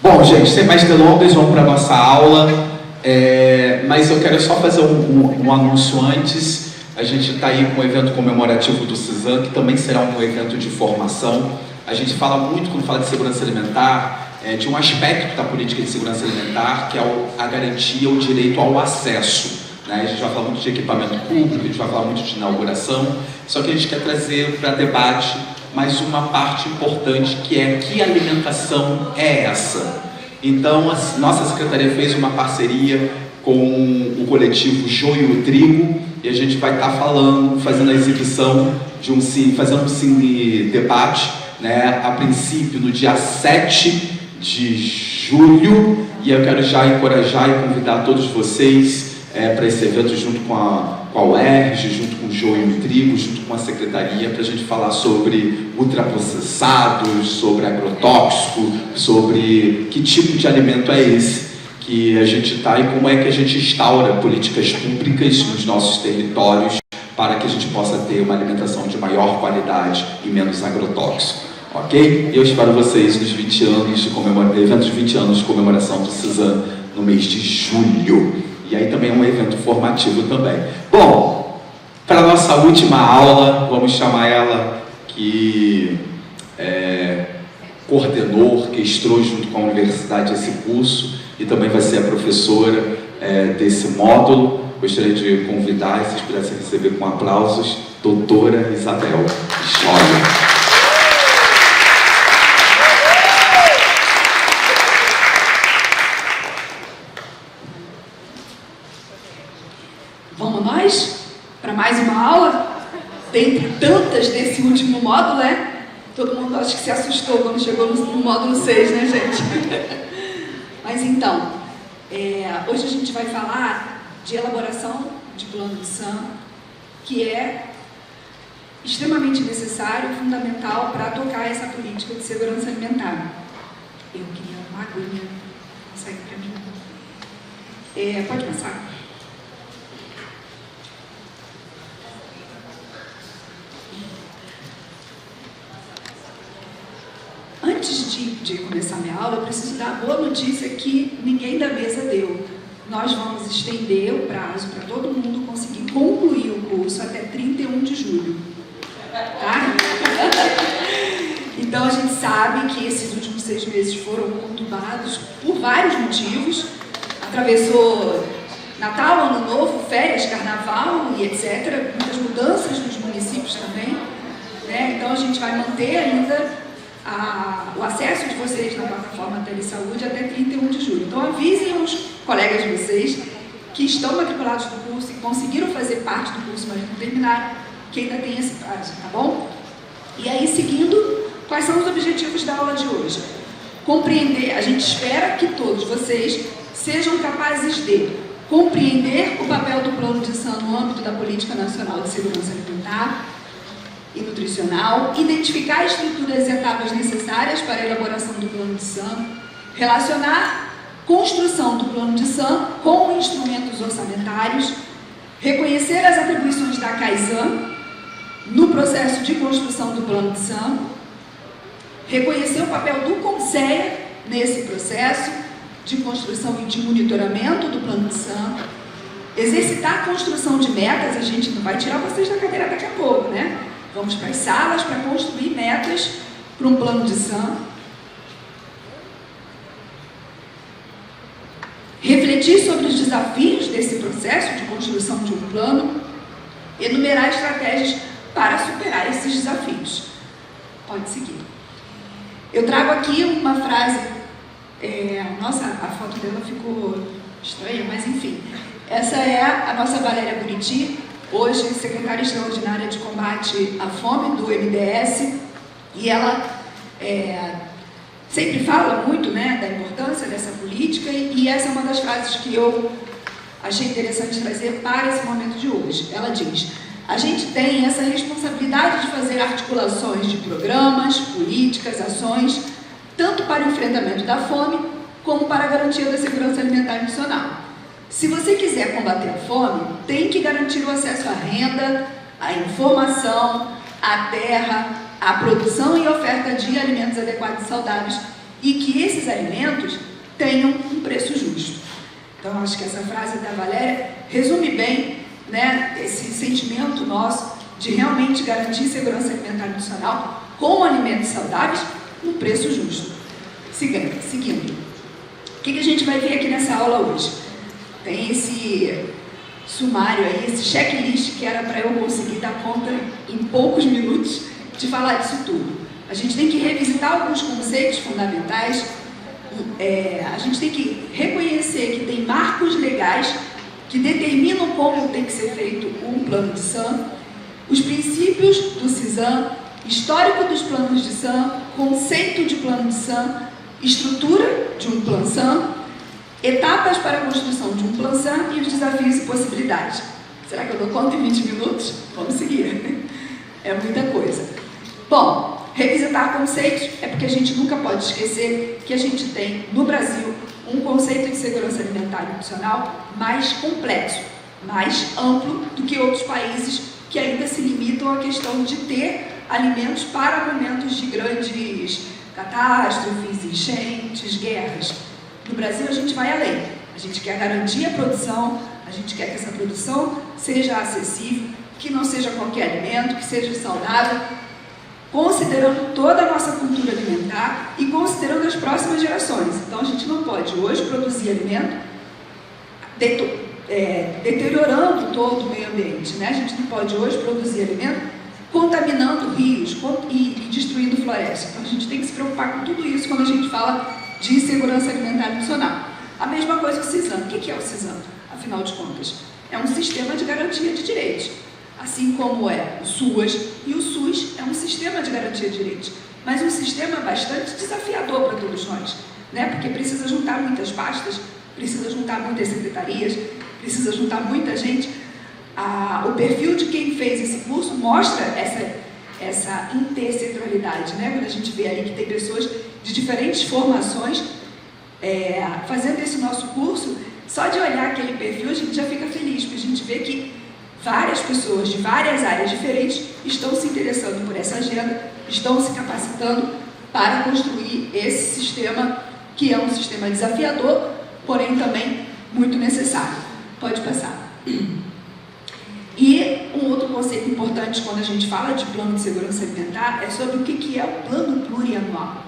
Bom, gente, sem mais delongas, vamos para a nossa aula. Mas eu quero só fazer um anúncio antes. A gente está aí com o evento comemorativo do CISAM, que também será um evento de formação. A gente fala muito, quando fala de segurança alimentar, de um aspecto da política de segurança alimentar, que é a garantia, o direito ao acesso. Né? A gente vai falar muito de equipamento público, a gente vai falar muito de inauguração, só que a gente quer trazer para debate mais uma parte importante, que é que alimentação é essa? Então, a nossa secretaria fez uma parceria com o coletivo Joio e Trigo, e a gente vai estar fazendo a exibição fazendo um cine debate, né, a princípio no dia 7 de julho, e eu quero já encorajar e convidar todos vocês para esse evento junto com a UERJ, junto com o Joio e Trigo, junto com a secretaria, para a gente falar sobre ultraprocessados, sobre agrotóxico, sobre que tipo de alimento é esse que a gente está e como é que a gente instaura políticas públicas nos nossos territórios para que a gente possa ter uma alimentação de maior qualidade e menos agrotóxico, ok? Eu espero vocês nos 20 anos de evento de 20 anos de comemoração do CISAM no mês de julho. E aí também é um evento formativo também. Bom, para a nossa última aula, vamos chamar ela que coordenou, orquestrou junto com a universidade esse curso e também vai ser a professora desse módulo. Gostaria de convidar, e se vocês pudessem receber com aplausos, doutora Isabel Scholler. Vamos nós para mais uma aula, dentre tantas desse último módulo, né? Todo mundo acho que se assustou quando chegou no módulo 6, né, gente? Mas então, hoje a gente vai falar de elaboração de plano de SAM, que é extremamente necessário e fundamental para tocar essa política de segurança alimentar. Eu queria uma aguinha, consegue para mim? Pode passar. Antes de começar minha aula, eu preciso dar a boa notícia que ninguém da mesa deu. Nós vamos estender o prazo para todo mundo conseguir concluir o curso até 31 de julho. Tá? Então a gente sabe que esses últimos 6 meses foram conturbados por vários motivos. Atravessou Natal, Ano Novo, férias, Carnaval e etc. Muitas mudanças nos municípios também. Né? Então a gente vai manter ainda o acesso de vocês na plataforma Telesaúde até 31 de julho. Então avisem os colegas de vocês que estão matriculados no curso e conseguiram fazer parte do curso, mas não terminaram, que ainda tem esse prazo, tá bom? E aí, seguindo, quais são os objetivos da aula de hoje? Compreender, a gente espera que todos vocês sejam capazes de compreender o papel do plano de SAM no âmbito da Política Nacional de Segurança Alimentar e nutricional, identificar a estrutura e as etapas necessárias para a elaboração do plano de SAM, relacionar construção do plano de SAM com instrumentos orçamentários, reconhecer as atribuições da CAISAM no processo de construção do plano de SAM, reconhecer o papel do CONSEA nesse processo de construção e de monitoramento do plano de SAM, exercitar a construção de metas. A gente não vai tirar vocês da cadeira daqui a pouco, né? Vamos para as salas para construir metas para um plano de SAM. Refletir sobre os desafios desse processo de construção de um plano. Enumerar estratégias para superar esses desafios. Pode seguir. Eu trago aqui uma frase, nossa, a foto dela ficou estranha, mas enfim. Essa é a nossa Valéria Buriti, hoje secretária extraordinária de combate à fome do MDS, e ela sempre fala muito, né, da importância dessa política, e essa é uma das frases que eu achei interessante trazer para esse momento de hoje. Ela diz: a gente tem essa responsabilidade de fazer articulações de programas, políticas, ações, tanto para o enfrentamento da fome, como para a garantia da segurança alimentar nacional. Se você quiser combater a fome, tem que garantir o acesso à renda, à informação, à terra, à produção e oferta de alimentos adequados e saudáveis, e que esses alimentos tenham um preço justo. Então, acho que essa frase da Valéria resume bem, né, esse sentimento nosso de realmente garantir segurança alimentar nacional com alimentos saudáveis num preço justo. Seguindo. O que a gente vai ver aqui nessa aula hoje? Tem esse sumário aí, esse checklist que era para eu conseguir dar conta em poucos minutos de falar disso tudo. A gente tem que revisitar alguns conceitos fundamentais, a gente tem que reconhecer que tem marcos legais que determinam como tem que ser feito um plano de SAM, os princípios do CISAM, histórico dos planos de SAM, conceito de plano de SAM, estrutura de um plano SAM, etapas para a construção de um plano SAM e os desafios e possibilidades. Será que eu dou conta em 20 minutos? Vamos seguir. É muita coisa. Bom, revisitar conceitos é porque a gente nunca pode esquecer que a gente tem no Brasil um conceito de segurança alimentar e nutricional mais complexo, mais amplo do que outros países que ainda se limitam à questão de ter alimentos para momentos de grandes catástrofes, enchentes, guerras. No Brasil a gente vai além, a gente quer garantir a produção, a gente quer que essa produção seja acessível, que não seja qualquer alimento, que seja saudável, considerando toda a nossa cultura alimentar e considerando as próximas gerações. Então, a gente não pode hoje produzir alimento deteriorando todo o meio ambiente, né? A gente não pode hoje produzir alimento contaminando rios e destruindo florestas. Então, a gente tem que se preocupar com tudo isso quando a gente fala de segurança alimentar nacional. A mesma coisa o CISAM. O que é o CISAM, afinal de contas? É um sistema de garantia de direitos. Assim como é o SUAS, e o SUS é um sistema de garantia de direitos, mas um sistema bastante desafiador para todos nós, né? Porque precisa juntar muitas pastas, precisa juntar muitas secretarias, precisa juntar muita gente. O perfil de quem fez esse curso mostra essa intersetorialidade, né? Quando a gente vê aí que tem pessoas de diferentes formações fazendo esse nosso curso, só de olhar aquele perfil a gente já fica feliz, porque a gente vê que várias pessoas de várias áreas diferentes estão se interessando por essa agenda, estão se capacitando para construir esse sistema, que é um sistema desafiador, porém também muito necessário. Pode passar. E um outro conceito importante quando a gente fala de plano de segurança alimentar é sobre o que é o plano plurianual.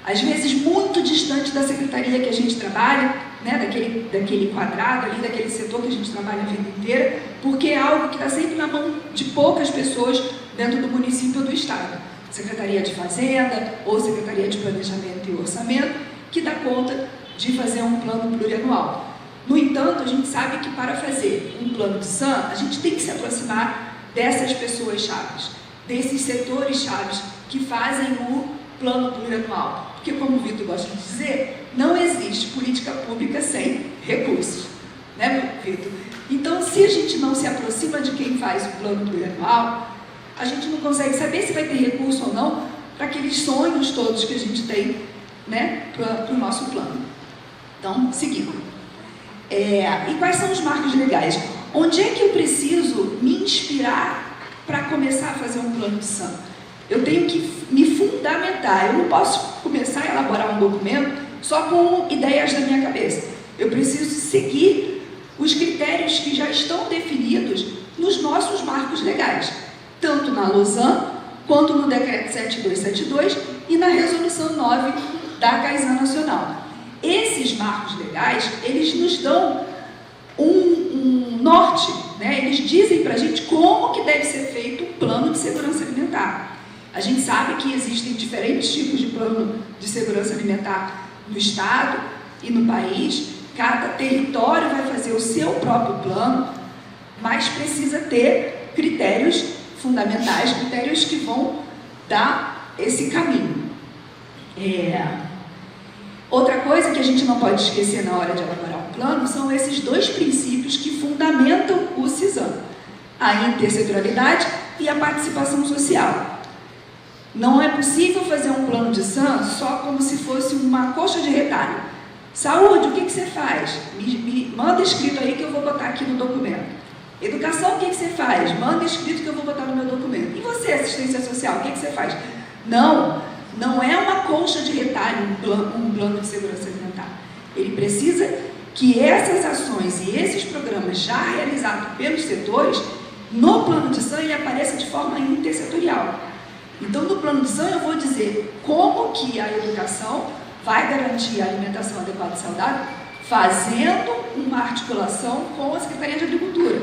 Às vezes muito distante da secretaria que a gente trabalha, né, daquele quadrado ali, daquele setor que a gente trabalha a vida inteira, porque é algo que está sempre na mão de poucas pessoas dentro do município ou do estado. Secretaria de Fazenda ou Secretaria de Planejamento e Orçamento, que dá conta de fazer um plano plurianual. No entanto, a gente sabe que para fazer um plano de SAM, a gente tem que se aproximar dessas pessoas chaves, desses setores chaves que fazem o plano plurianual. Porque, como o Vitor gosta de dizer, não existe política pública sem recursos, né, Vitor? Então, se a gente não se aproxima de quem faz o plano plurianual, a gente não consegue saber se vai ter recurso ou não para aqueles sonhos todos que a gente tem, né, para o nosso plano. Então, seguindo. E quais são os marcos legais? Onde é que eu preciso me inspirar para começar a fazer um plano de SAM? Eu tenho que me fundamentar, eu não posso começar a elaborar um documento só com ideias da minha cabeça. Eu preciso seguir os critérios que já estão definidos nos nossos marcos legais, tanto na LOSAN, quanto no Decreto 7272 e na Resolução 9 da CAISAN Nacional. Esses marcos legais, eles nos dão um norte, né? Eles dizem para a gente como que deve ser feito um plano de segurança alimentar. A gente sabe que existem diferentes tipos de plano de segurança alimentar no Estado e no país. Cada território vai fazer o seu próprio plano, mas precisa ter critérios fundamentais, critérios que vão dar esse caminho. Outra coisa que a gente não pode esquecer na hora de elaborar um plano são esses dois princípios que fundamentam o CISAM: a intersetorialidade e a participação social. Não é possível fazer um plano de SAM só como se fosse uma coxa de retalho. Saúde, o que você faz? Me manda escrito aí que eu vou botar aqui no documento. Educação, o que você faz? Manda escrito que eu vou botar no meu documento. E você, assistência social, o que você faz? Não é uma colcha de retalho um plano de segurança alimentar. Ele precisa que essas ações e esses programas já realizados pelos setores, no plano de SAM, ele apareça de forma intersetorial. Então, no plano de SAM, eu vou dizer como que a educação vai garantir a alimentação adequada e saudável, fazendo uma articulação com a Secretaria de Agricultura.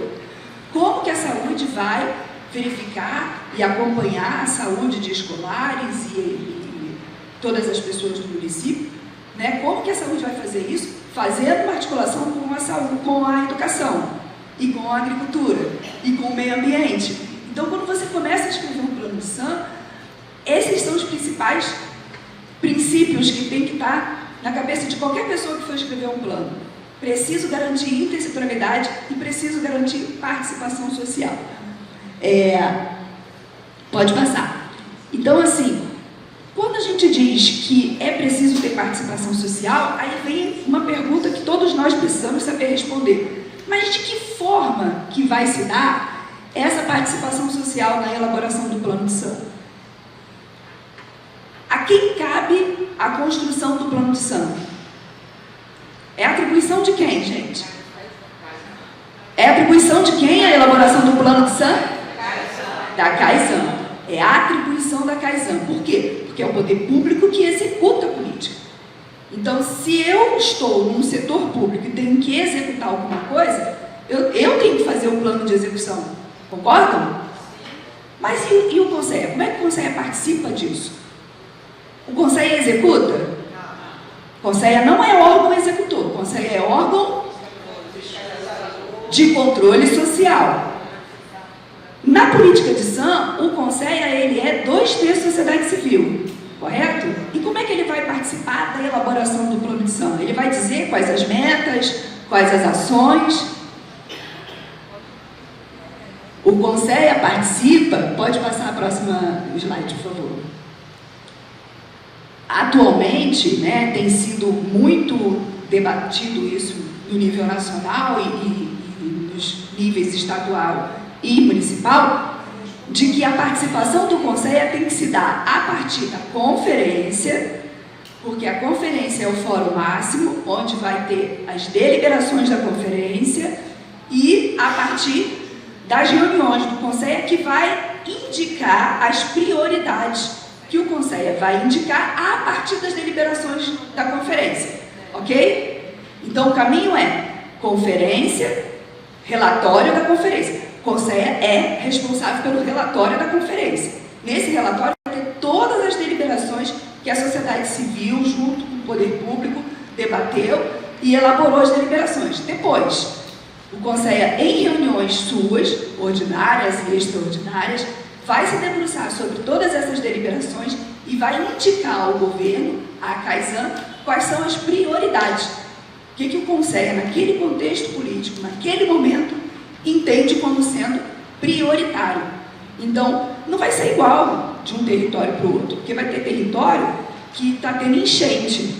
Como que a saúde vai verificar e acompanhar a saúde de escolares e todas as pessoas do município, né? Como que a saúde vai fazer isso? Fazendo uma articulação com a saúde, com a educação, e com a agricultura, e com o meio ambiente. Então, quando você começa a escrever um plano de SAM, esses são os principais princípios que tem que estar na cabeça de qualquer pessoa que for escrever um plano. Preciso garantir intersetorialidade e preciso garantir participação social. Pode passar. Então, assim, quando a gente diz que é preciso ter participação social, aí vem uma pergunta que todos nós precisamos saber responder. Mas de que forma que vai se dar essa participação social na elaboração do plano de SAM? A quem cabe a construção do plano de SAM? É atribuição de quem, gente? É atribuição de quem a elaboração do plano de SAM? Da CAISAM. É a atribuição da CAISAM. Por quê? Porque é o poder público que executa a política. Então, se eu estou num setor público e tenho que executar alguma coisa, eu tenho que fazer o plano de execução. Concordam? Mas e o Conselho? Como é que o Conselho participa disso? O Conselho executa? O Conselho não é órgão executor. O Conselho é órgão de controle social. Na política de SAM, o Conselho ele é 2/3 sociedade civil, correto? E como é que ele vai participar da elaboração do plano de SAM? Ele vai dizer quais as metas, quais as ações. O Conselho participa, pode passar a próxima slide, por favor. Atualmente, né, tem sido muito debatido isso no nível nacional e nos níveis estadual e municipal, de que a participação do Conselho tem que se dar a partir da conferência, porque a conferência é o fórum máximo, onde vai ter as deliberações da conferência, e a partir das reuniões do Conselho que vai indicar as prioridades que o Conselho vai indicar a partir das deliberações da conferência, ok? Então, o caminho é conferência, relatório da conferência. O Conselho é responsável pelo relatório da conferência. Nesse relatório vai ter todas as deliberações que a sociedade civil, junto com o poder público, debateu e elaborou as deliberações. Depois, o Conselho, em reuniões suas, ordinárias e extraordinárias, vai se debruçar sobre todas essas deliberações e vai indicar ao governo, à CAISAM, quais são as prioridades. O que o Conselho, naquele contexto político, naquele momento, entende como sendo prioritário. Então, não vai ser igual de um território para o outro, porque vai ter território que está tendo enchente.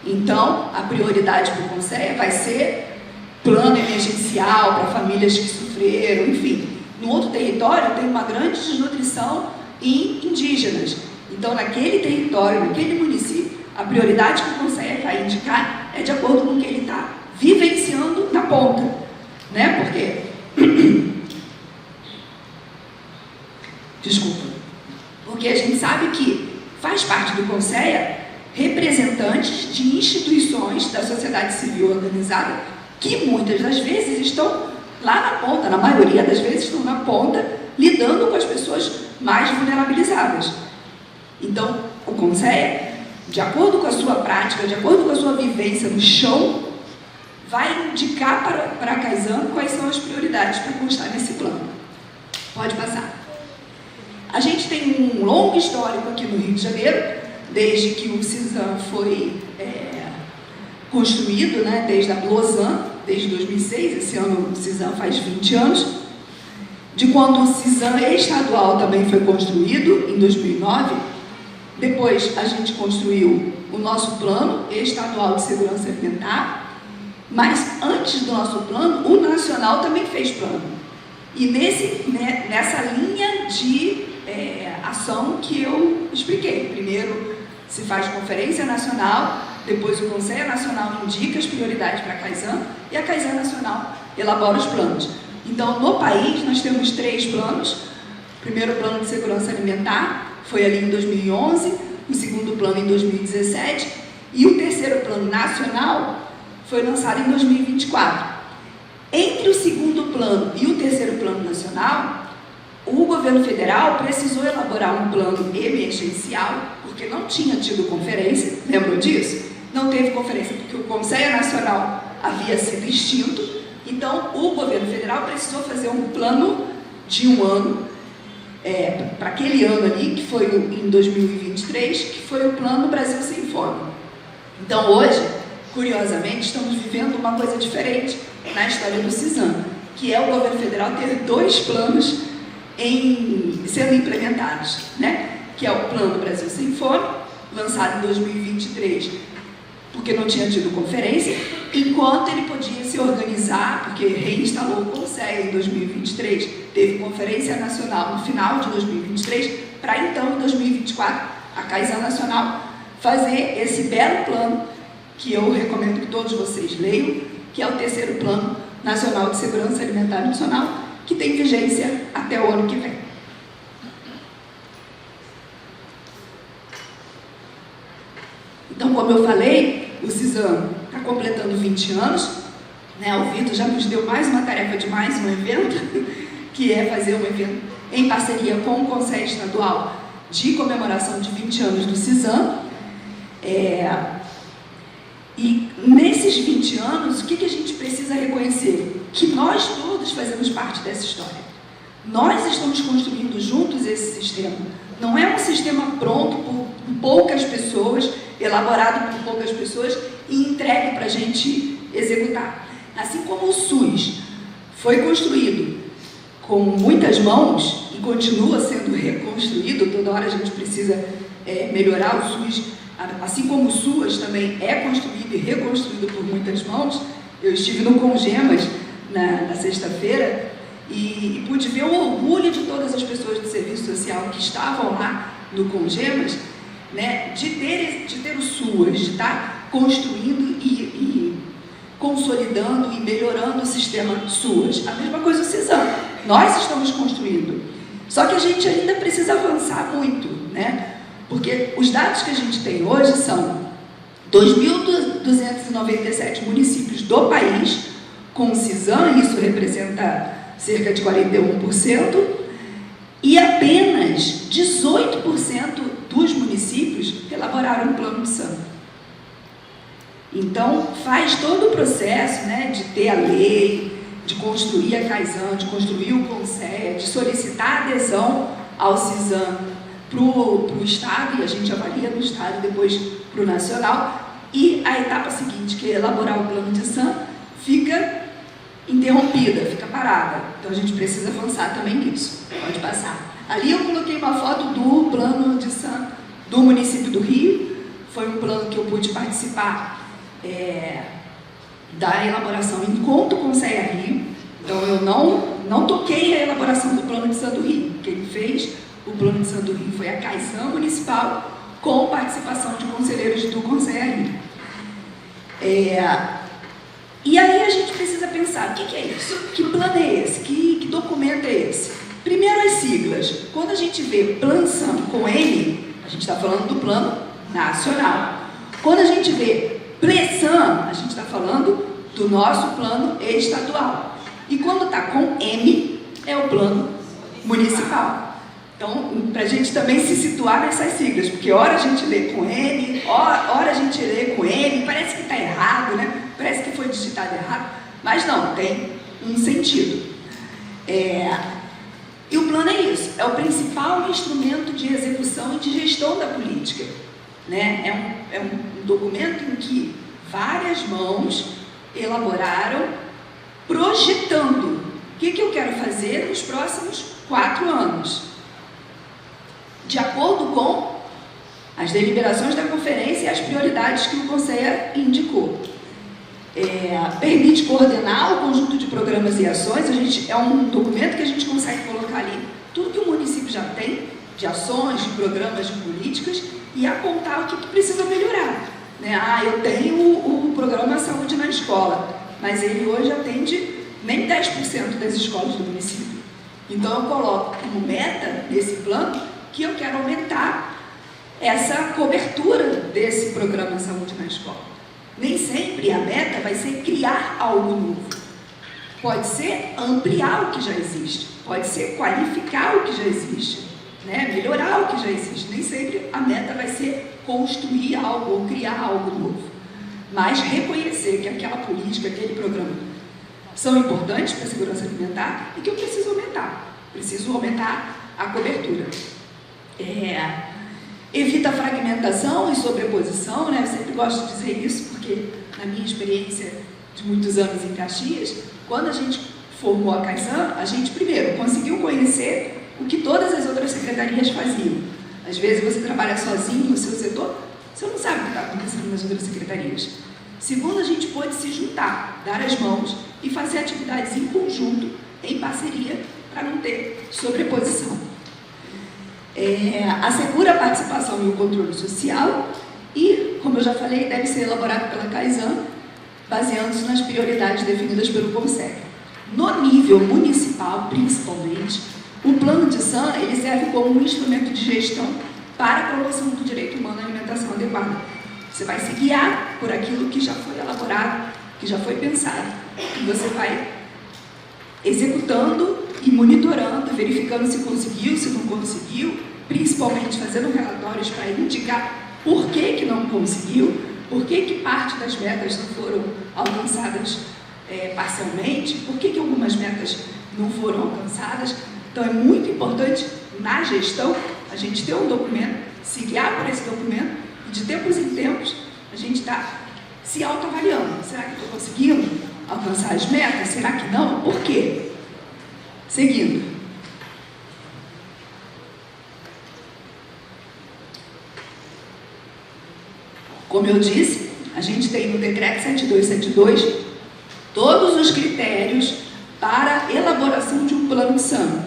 Então, a prioridade para o Conselho vai ser plano emergencial para famílias que sofreram, enfim. No outro território tem uma grande desnutrição em indígenas. Então, naquele território, naquele município, a prioridade que o Conselho vai indicar é de acordo com o que ele está vivenciando na ponta. Né? Porque... Desculpa. Porque a gente sabe que faz parte do Conselho representantes de instituições da sociedade civil organizada que muitas das vezes estão lá na ponta, na maioria das vezes estão na ponta, lidando com as pessoas mais vulnerabilizadas. Então, o CONSEA, de acordo com a sua prática, de acordo com a sua vivência no chão, vai indicar para a CAISAN quais são as prioridades para constar nesse plano. Pode passar. A gente tem um longo histórico aqui no Rio de Janeiro, desde que o CISAM foi construído, né, desde a Blosan, desde 2006, esse ano o CISAM faz 20 anos, de quando o CISAM estadual também foi construído, em 2009, depois a gente construiu o nosso plano estadual de segurança alimentar, mas antes do nosso plano, o nacional também fez plano. E nessa linha de ação que eu expliquei, primeiro se faz conferência nacional, depois o Conselho Nacional indica as prioridades para a CAISAN e a CAISAN Nacional elabora os planos. Então, no país, nós temos 3 planos. O primeiro plano de segurança alimentar foi ali em 2011, o segundo plano em 2017 e o terceiro plano nacional foi lançado em 2024. Entre o segundo plano e o terceiro plano nacional, o governo federal precisou elaborar um plano emergencial, porque não tinha tido conferência, lembram disso? Não teve conferência porque o Conselho Nacional havia sido extinto, então o governo federal precisou fazer um plano de um ano, para aquele ano ali, que foi em 2023, que foi o Plano Brasil Sem Fome. Então hoje, curiosamente, estamos vivendo uma coisa diferente na história do CISAM, que é o governo federal ter 2 planos sendo implementados, né? Que é o Plano Brasil Sem Fome, lançado em 2023, porque não tinha tido conferência, enquanto ele podia se organizar, porque reinstalou o Conselho em 2023, teve conferência nacional no final de 2023, para então, em 2024, a CAISAN Nacional fazer esse belo plano, que eu recomendo que todos vocês leiam, que é o terceiro Plano Nacional de Segurança Alimentar Nacional, que tem vigência até o ano que vem. Então, como eu falei, o CISAM está completando 20 anos, né? O Vitor já nos deu mais uma tarefa de mais um evento, que é fazer um evento em parceria com o Conselho Estadual de comemoração de 20 anos do CISAM. E nesses 20 anos, o que a gente precisa reconhecer? Que nós todos fazemos parte dessa história. Nós estamos construindo juntos esse sistema. Não é um sistema pronto por poucas pessoas, elaborado por poucas pessoas e entregue para a gente executar. Assim como o SUS foi construído com muitas mãos e continua sendo reconstruído, toda hora a gente precisa melhorar o SUS, assim como o SUAS também é construído e reconstruído por muitas mãos. Eu estive no Congemas na sexta-feira e pude ver o orgulho de todas as pessoas do serviço social que estavam lá no Congemas, né, de ter o SUAS, de estar construindo e consolidando e melhorando o sistema SUAS. A mesma coisa o CISAM. Nós estamos construindo. Só que a gente ainda precisa avançar muito, né? Porque os dados que a gente tem hoje são 2.297 municípios do país com o CISAM, isso representa cerca de 41%, e apenas 18% dos municípios elaboraram um plano de SAM. Então, faz todo o processo, né, de ter a lei, de construir a CAISAN, de construir o CONSEA, de solicitar adesão ao CISAM para o Estado, e a gente avalia no Estado e depois para o Nacional, e a etapa seguinte, que é elaborar o plano de SAM, fica interrompida, fica parada. Então, a gente precisa avançar também nisso. Pode passar. Ali eu coloquei uma foto do plano de SAM do município do Rio. Foi um plano que eu pude participar da elaboração enquanto Conselho Rio. Então, eu não toquei a elaboração do plano de SAM do Rio. Quem fez o plano de SAM do Rio foi a CAISAN Municipal, com participação de conselheiros do Conselho Rio. E aí a gente precisa pensar, o que é isso? Que plano é esse? Que documento é esse? Primeiro, as siglas. Quando a gente vê PLAN-SAM com N, a gente está falando do plano nacional. Quando a gente vê PLE-SAM, a gente está falando do nosso plano estadual. E quando está com M, é o plano municipal. Então, para a gente também se situar nessas siglas, porque hora a gente lê com N, hora a gente lê com M, parece que está errado, né? Parece que foi digitado errado, mas não, tem um sentido. E o plano é isso, é o principal instrumento de execução e de gestão da política, né? É um documento em que várias mãos elaboraram, projetando o que eu quero fazer nos próximos 4 anos. De acordo com as deliberações da conferência e as prioridades que o Conselho indicou. Permite coordenar o conjunto de programas e ações. É um documento que a gente consegue colocar ali tudo que o município já tem, de ações, de programas, de políticas, e apontar o que precisa melhorar. Né? Eu tenho o programa Saúde na Escola, mas ele hoje atende nem 10% das escolas do município. Então, eu coloco como meta desse plano que eu quero aumentar essa cobertura desse programa Saúde na Escola. Nem sempre a meta vai ser criar algo novo. Pode ser ampliar o que já existe, pode ser qualificar o que já existe, né? Melhorar o que já existe. Nem sempre a meta vai ser construir algo ou criar algo novo, mas reconhecer que aquela política, aquele programa são importantes para a segurança alimentar e que eu preciso aumentar a cobertura. Evita fragmentação e sobreposição, né? Eu sempre gosto de dizer isso, porque na minha experiência de muitos anos em Caxias, quando a gente formou a CAISAN, a gente primeiro conseguiu conhecer o que todas as outras secretarias faziam. Às vezes você trabalha sozinho no seu setor, você não sabe o que está acontecendo nas outras secretarias. Segundo, a gente pôde se juntar, dar as mãos e fazer atividades em conjunto, em parceria, para não ter sobreposição. Assegura a participação e o controle social e, como eu já falei, deve ser elaborado pela CAISAN, baseando-se nas prioridades definidas pelo Conselho. No nível municipal, principalmente, o plano de SAM ele serve como um instrumento de gestão para a promoção do direito humano à alimentação adequada. Você vai se guiar por aquilo que já foi elaborado, que já foi pensado, e você vai executando e monitorando, verificando se conseguiu, se não conseguiu, principalmente fazendo relatórios para indicar por que não conseguiu, por que parte das metas não foram alcançadas parcialmente, por que algumas metas não foram alcançadas. Então é muito importante na gestão a gente ter um documento, se guiar por esse documento e de tempos em tempos a gente está se autoavaliando. Será que estou conseguindo alcançar as metas? Será que não? Por quê? Seguindo. Como eu disse, a gente tem no decreto 7272 todos os critérios para a elaboração de um plano de SAM.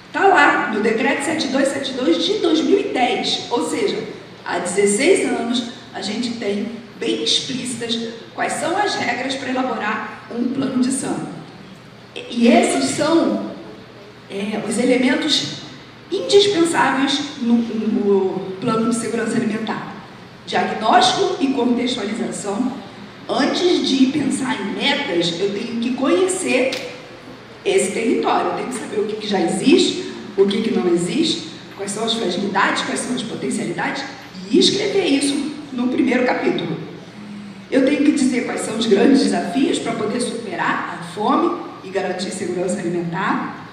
Está lá no decreto 7272 de 2010, ou seja, há 16 anos a gente tem bem explícitas quais são as regras para elaborar um plano de SAM. E esses são os elementos indispensáveis no plano de segurança alimentar. Diagnóstico e contextualização. Antes de pensar em metas, eu tenho que conhecer esse território, eu tenho que saber o que já existe, o que não existe, quais são as fragilidades, quais são as potencialidades, e escrever isso no primeiro capítulo. Eu tenho que dizer quais são os grandes desafios para poder superar a fome e garantir segurança alimentar.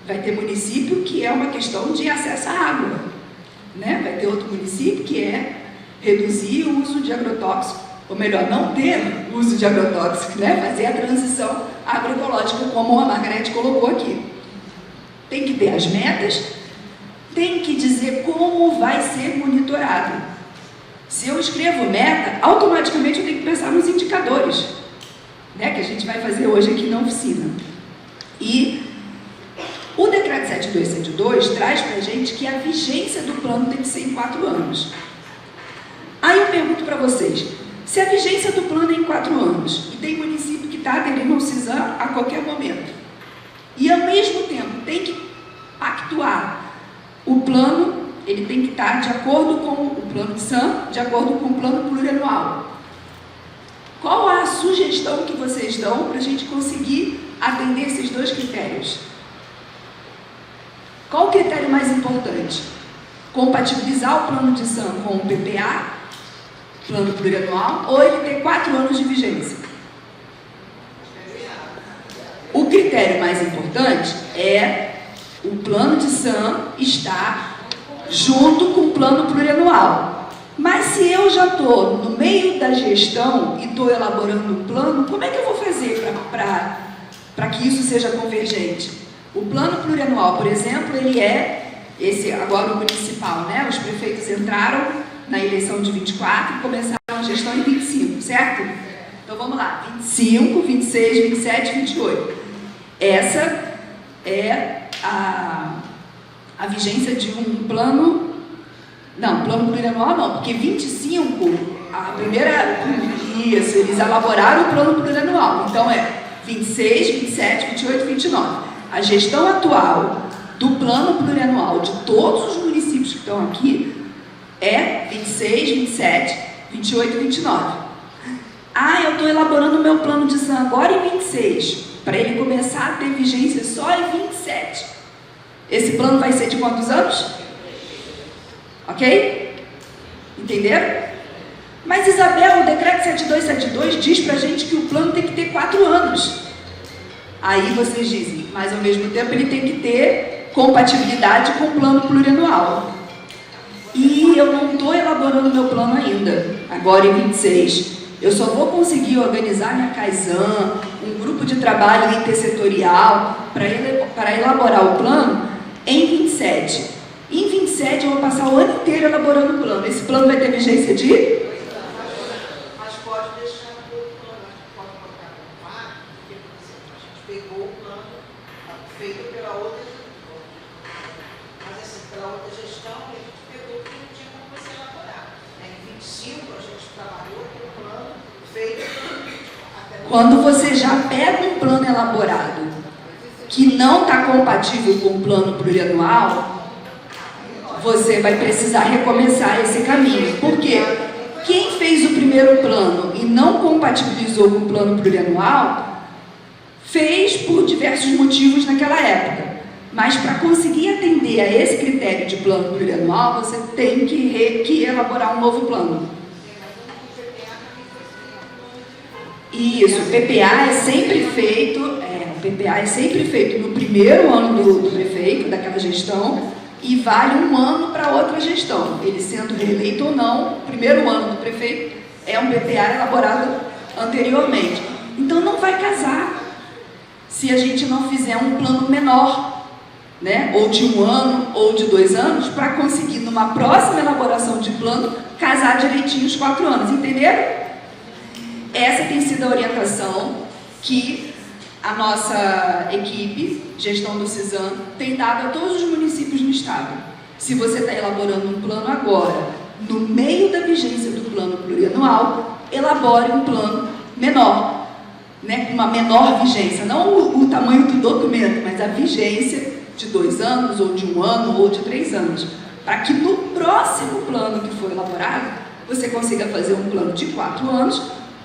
Vai ter município que é uma questão de acesso à água, né? Vai ter outro município que é reduzir o uso de agrotóxico, ou melhor, não ter uso de agrotóxico, né? Fazer a transição agroecológica, como a Margarete colocou aqui. Tem que ter as metas, tem que dizer como vai ser monitorado. Se eu escrevo meta, automaticamente eu tenho que pensar nos indicadores, né? Que a gente vai fazer hoje aqui na oficina. E o decreto 7272 traz para a gente que a vigência do plano tem que ser em 4 anos. Aí eu pergunto para vocês, se a vigência do plano é em 4 anos, e tem município que está aderindo ao CISAM a qualquer momento, e ao mesmo tempo tem que pactuar o plano, ele tem que estar de acordo com o plano de SAM, de acordo com o plano plurianual. Qual a sugestão que vocês dão para a gente conseguir atender esses 2 critérios? Qual o critério mais importante? Compatibilizar o plano de SAM com o PPA, plano plurianual, ou ele ter 4 anos de vigência? O critério mais importante é o plano de SAM estar junto com o plano plurianual. Mas se eu já estou no meio da gestão e estou elaborando um plano, como é que eu vou fazer para que isso seja convergente? O plano plurianual, por exemplo, ele é esse agora o municipal, né? Os prefeitos entraram na eleição de 24 e começaram a gestão em 25, certo? Então vamos lá, 25, 26, 27, 28. Essa é a vigência de um plano. Não, plano plurianual não, porque 25, a primeira. Isso, eles elaboraram o plano plurianual. Então é 26, 27, 28 e 29. A gestão atual do plano plurianual de todos os municípios que estão aqui é 26, 27, 28 e 29. Ah, eu estou elaborando o meu plano de SAM agora em 26, para ele começar a ter vigência só em 27. Esse plano vai ser de quantos anos? Ok? Entenderam? Mas, Isabel, o decreto 7272 diz para a gente que o plano tem que ter 4 anos. Aí vocês dizem, mas ao mesmo tempo ele tem que ter compatibilidade com o plano plurianual. E eu não estou elaborando meu plano ainda, agora em 26. Eu só vou conseguir organizar minha Kaizen, um grupo de trabalho intersetorial para elaborar o plano em 27. Em 27 eu vou passar o ano inteiro elaborando o plano. Esse plano vai ter vigência de? Mas pode deixar o plano, pode botar no ar, porque, por exemplo, a gente pegou o plano feito pela outra gestão. Mas assim, pela outra gestão, a gente pegou o que não tinha como você elaborar. Em 25 a gente trabalhou com o plano feito até. Quando você já pega um plano elaborado que não está compatível com o plano plurianual, você vai precisar recomeçar esse caminho. Por quê? Quem fez o primeiro plano e não compatibilizou com o plano plurianual, fez por diversos motivos naquela época. Mas para conseguir atender a esse critério de plano plurianual, você tem que elaborar um novo plano. Isso, o PPA é sempre feito, no primeiro ano do prefeito, daquela gestão, e vale um ano para outra gestão. Ele sendo reeleito ou não, o primeiro ano do prefeito é um PPA elaborado anteriormente. Então não vai casar se a gente não fizer um plano menor, né? Ou de 1 ano ou de 2 anos, para conseguir numa próxima elaboração de plano casar direitinho os 4 anos, entenderam? Essa tem sido a orientação que a nossa equipe, gestão do CISAM, tem dado a todos os municípios no estado. Se você está elaborando um plano agora, no meio da vigência do plano plurianual, elabore um plano menor, né, com uma menor vigência, não o tamanho do documento, mas a vigência de 2 anos, ou de 1 ano, ou de 3 anos, para que no próximo plano que for elaborado, você consiga fazer um plano de 4 anos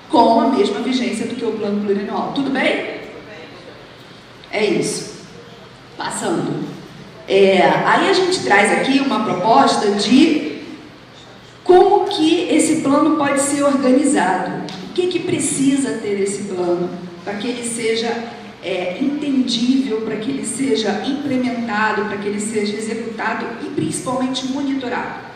com a mesma vigência do que o plano plurianual. Tudo bem? É isso. Passando. Aí a gente traz aqui uma proposta de como que esse plano pode ser organizado. O que precisa ter esse plano para que ele seja entendível, para que ele seja implementado, para que ele seja executado e principalmente monitorado.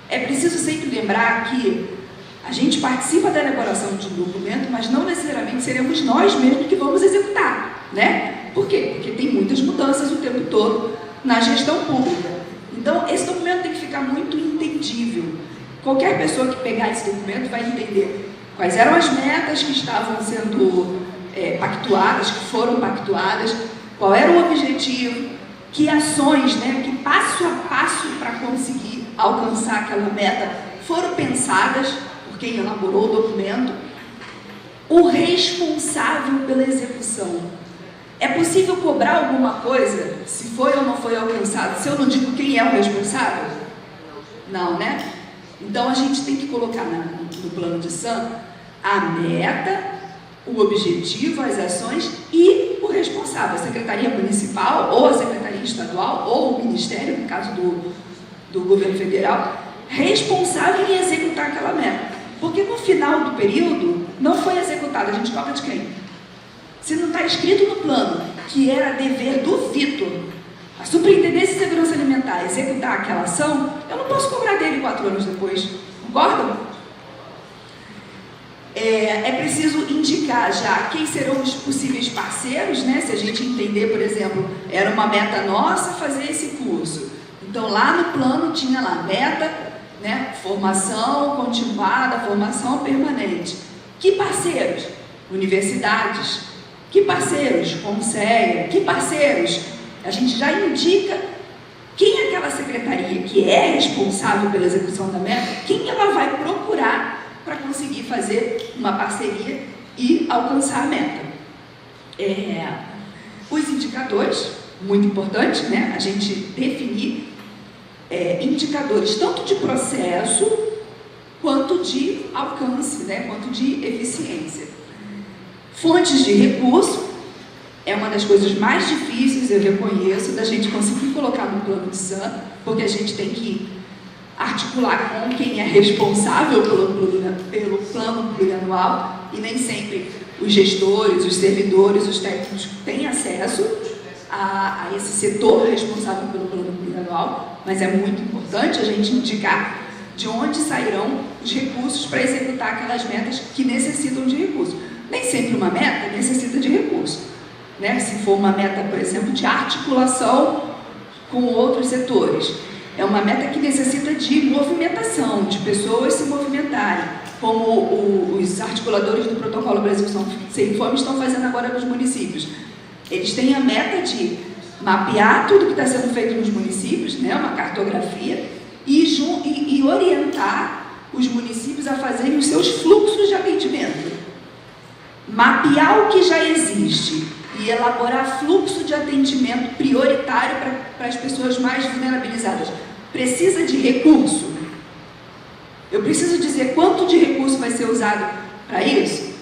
É preciso sempre lembrar que a gente participa da elaboração de um documento, mas não necessariamente seremos nós mesmos que vamos executar, né? Por quê? Porque tem muitas mudanças o tempo todo na gestão pública. Então, esse documento tem que ficar muito entendível. Qualquer pessoa que pegar esse documento vai entender quais eram as metas que estavam sendo pactuadas, que foram pactuadas, qual era o objetivo, que ações, né, que passo a passo para conseguir alcançar aquela meta foram pensadas por quem elaborou o documento, o responsável pela execução. É possível cobrar alguma coisa se foi ou não foi alcançado? Se eu não digo quem é o responsável? Não, né? Então a gente tem que colocar no plano de SAM a meta, o objetivo, as ações e o responsável, a Secretaria Municipal ou a Secretaria Secretaria Estadual, ou o Ministério, no caso do Governo Federal, responsável em executar aquela meta. Porque no final do período, não foi executada. A gente cobra de quem? Se não está escrito no plano que era dever do Vitor, a Superintendência de Segurança Alimentar, executar aquela ação, eu não posso cobrar dele 4 anos depois. Concordam? É preciso indicar já quem serão os possíveis parceiros, né? Se a gente entender, por exemplo, era uma meta nossa fazer esse curso. Então, lá no plano tinha lá meta, né? Formação continuada, formação permanente. Que parceiros? Universidades. Que parceiros? Conselho. Que parceiros? A gente já indica quem é aquela secretaria que é responsável pela execução da meta, quem ela vai procurar para conseguir fazer uma parceria e alcançar a meta. Os indicadores, muito importante, né? A gente definir indicadores tanto de processo quanto de alcance, né? Quanto de eficiência. Fontes de recurso é uma das coisas mais difíceis, eu reconheço, da gente conseguir colocar no plano de SAM, porque a gente tem que articular com quem é responsável pelo plano plurianual, e nem sempre os gestores, os servidores, os técnicos têm acesso a esse setor responsável pelo plano plurianual, mas é muito importante a gente indicar de onde sairão os recursos para executar aquelas metas que necessitam de recursos. Nem sempre uma meta necessita de recurso, né? Se for uma meta, por exemplo, de articulação com outros setores, é uma meta que necessita de movimentação, de pessoas se movimentarem, como os articuladores do Protocolo Brasil Sem Fome estão fazendo agora nos municípios. Eles têm a meta de mapear tudo que está sendo feito nos municípios, né, uma cartografia, e orientar os municípios a fazerem os seus fluxos de atendimento. Mapear o que já existe e elaborar fluxo de atendimento prioritário para as pessoas mais vulnerabilizadas. Precisa de recurso? Eu preciso dizer quanto de recurso vai ser usado para isso?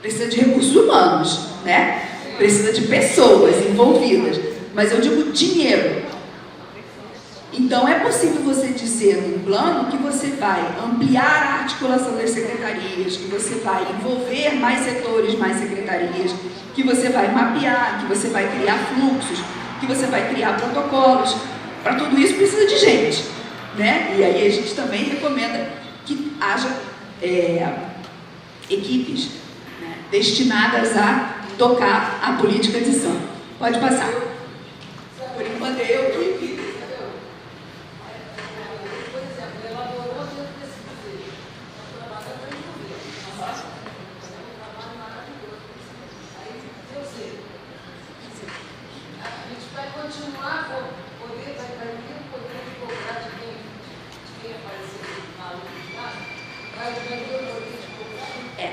Precisa de recursos humanos, né? Precisa de pessoas envolvidas, mas eu digo dinheiro. Então é possível você dizer num plano que você vai ampliar a articulação das secretarias, que você vai envolver mais setores, mais secretarias, que você vai mapear, que você vai criar fluxos, que você vai criar protocolos. Para tudo isso precisa de gente, né? E aí a gente também recomenda que haja equipes, né, destinadas a tocar a política de SAM. Pode passar. Por enquanto eu que...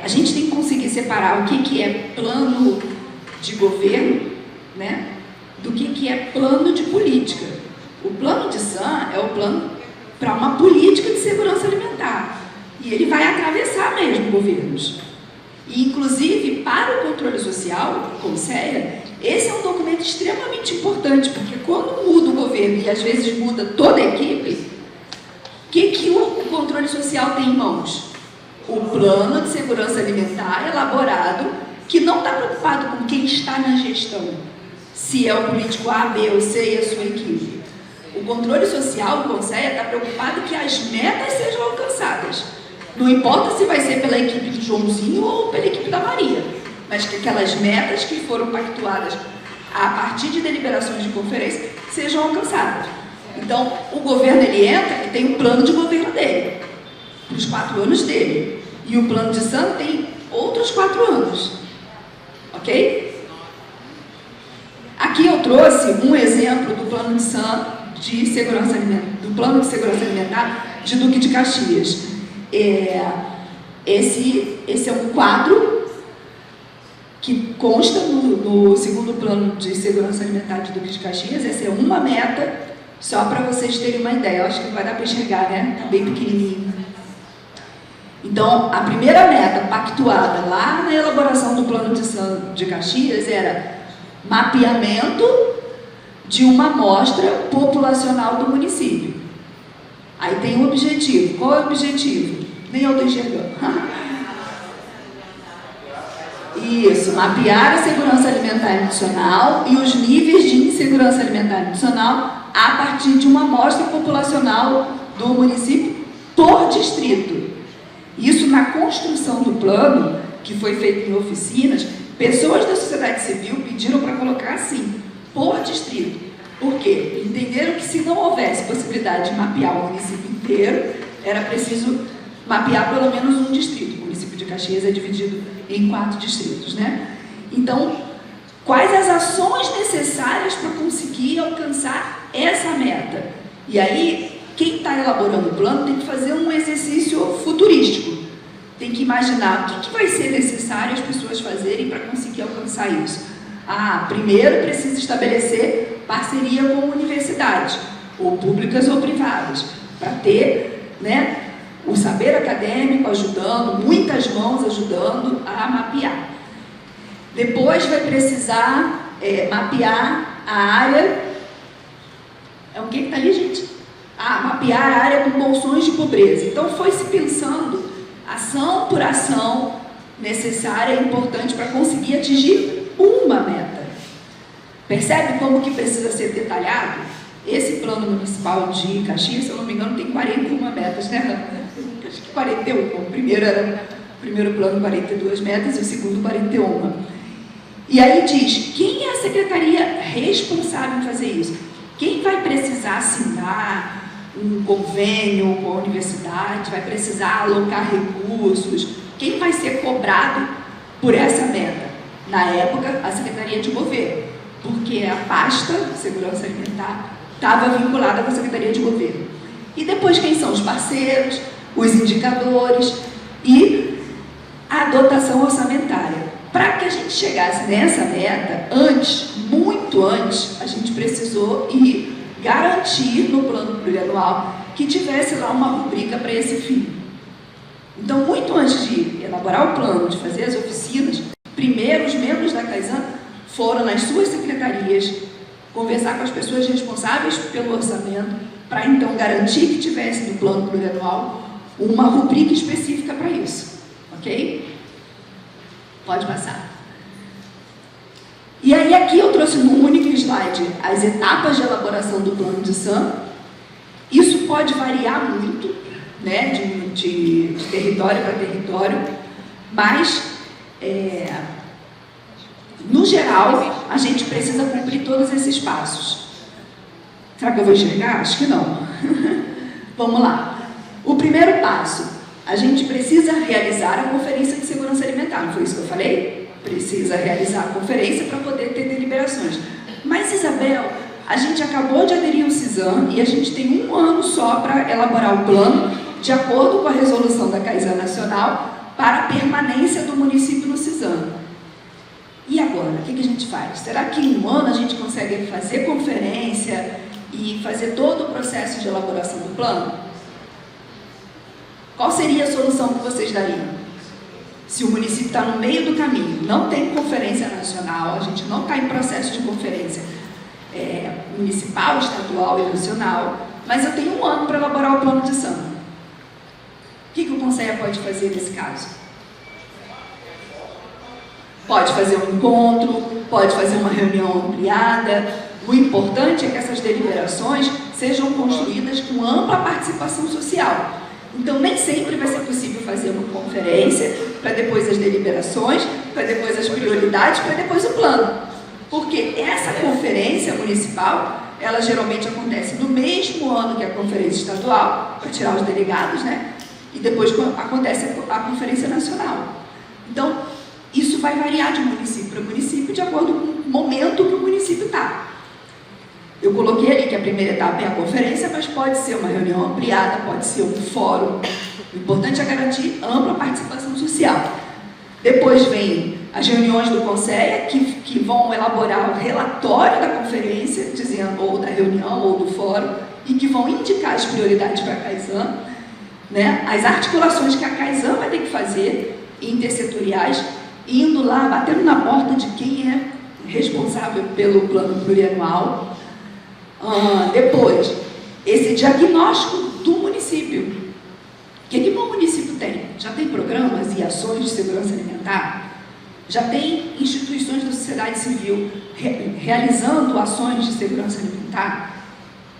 A gente tem que conseguir separar o que é plano de governo, né, do que é plano de política. O plano de SAM é o plano para uma política de segurança alimentar. E ele vai atravessar mesmo governos. E, inclusive, para o controle social, o CONSEA, esse é um documento extremamente importante, porque quando muda o governo e às vezes muda toda a equipe, o que o controle social tem em mãos? O plano de segurança alimentar elaborado, que não está preocupado com quem está na gestão, se é o político A, B ou C e a sua equipe. O controle social, o CONSEA, está preocupado que as metas sejam alcançadas. Não importa se vai ser pela equipe do Joãozinho ou pela equipe da Maria, mas que aquelas metas que foram pactuadas a partir de deliberações de conferência sejam alcançadas. Então, o governo ele entra e tem um plano de governo dele, para os 4 anos dele. E o plano de SAM tem outros 4 anos. Ok? Aqui eu trouxe um exemplo do plano de SAM de segurança alimentar, do plano de segurança alimentar de Duque de Caxias. Esse é um quadro que consta no segundo plano de segurança alimentar de Duque de Caxias. Essa é uma meta, só para vocês terem uma ideia. Eu acho que vai dar para enxergar, né? Está bem pequenininho. Então, a primeira meta pactuada lá na elaboração do plano de SAM de Caxias era mapeamento, de uma amostra populacional do município. Aí tem um objetivo. Qual é o objetivo? Nem eu estou enxergando. Isso, mapear a segurança alimentar nutricional e os níveis de insegurança alimentar nutricional a partir de uma amostra populacional do município por distrito. Isso na construção do plano, que foi feito em oficinas, pessoas da sociedade civil pediram para colocar assim, por distrito. Por quê? Entenderam que se não houvesse possibilidade de mapear o município inteiro, era preciso mapear pelo menos um distrito. O município de Caxias é dividido em 4 distritos, né? Então, quais as ações necessárias para conseguir alcançar essa meta? E aí, quem está elaborando o plano tem que fazer um exercício futurístico. Tem que imaginar o que vai ser necessário as pessoas fazerem para conseguir alcançar isso. Primeiro precisa estabelecer parceria com universidades, ou públicas ou privadas, para ter, né, o saber acadêmico ajudando, muitas mãos ajudando a mapear. Depois vai precisar mapear a área. O que está ali, gente? Mapear a área com bolsões de pobreza. Então foi se pensando ação por ação necessária e importante para conseguir atingir uma meta. Percebe como que precisa ser detalhado? Esse plano municipal de Caxias, se eu não me engano, tem 41 metas, né? Acho que 41. O primeiro plano 42 metas e o segundo 41. E aí diz, quem é a secretaria responsável em fazer isso? Quem vai precisar assinar um convênio com a universidade, vai precisar alocar recursos? Quem vai ser cobrado por essa meta? Na época, a Secretaria de Governo, porque a pasta de segurança alimentar estava vinculada com a Secretaria de Governo. E depois, quem são os parceiros, os indicadores e a dotação orçamentária. Para que a gente chegasse nessa meta, muito antes, a gente precisou garantir no plano plurianual que tivesse lá uma rubrica para esse fim. Então, muito antes de elaborar o plano, de fazer as oficinas, primeiro os membros da CAISAN foram nas suas secretarias conversar com as pessoas responsáveis pelo orçamento para então garantir que tivesse no plano plurianual uma rubrica específica para isso, ok? Pode passar. E aí aqui eu trouxe num único slide as etapas de elaboração do plano de SAM. Isso pode variar muito, né, de território para território, mas no geral a gente precisa cumprir todos esses passos. Será que eu vou enxergar? Acho que não. Vamos lá. O primeiro passo, a gente precisa realizar a Conferência de Segurança Alimentar. Não foi isso que eu falei? Precisa realizar a conferência para poder ter deliberações. Mas, Isabel, a gente acabou de aderir ao CISAM e a gente tem 1 ano só para elaborar o plano, de acordo com a resolução da CAISAN Nacional, para a permanência do município no CISAM. E agora, o que a gente faz? Será que em 1 ano a gente consegue fazer conferência e fazer todo o processo de elaboração do plano? Qual seria a solução que vocês dariam? Se o município está no meio do caminho, não tem conferência nacional, a gente não está em processo de conferência municipal, estadual e nacional, mas eu tenho 1 ano para elaborar o plano de SAM. O que o Conselho pode fazer nesse caso? Pode fazer um encontro, pode fazer uma reunião ampliada. O importante é que essas deliberações sejam construídas com ampla participação social. Então, nem sempre vai ser possível fazer uma conferência, para depois as deliberações, para depois as prioridades, para depois o plano. Porque essa conferência municipal, ela geralmente acontece no mesmo ano que a conferência estadual, para tirar os delegados, né? E depois acontece a conferência nacional. Então, isso vai variar de município para município, de acordo com o momento que o município está. Eu coloquei ali que a primeira etapa é a conferência, mas pode ser uma reunião ampliada, pode ser um fórum. O importante é garantir ampla participação social. Depois vem as reuniões do Conselho, que vão elaborar o relatório da conferência, dizendo, ou da reunião, ou do fórum, e que vão indicar as prioridades para a CAISAN, né? As articulações que a CAISAN vai ter que fazer, intersetoriais, indo lá, batendo na porta de quem é responsável pelo plano plurianual, Depois, esse diagnóstico do município. O que o município tem? Já tem programas e ações de segurança alimentar? Já tem instituições da sociedade civil realizando ações de segurança alimentar?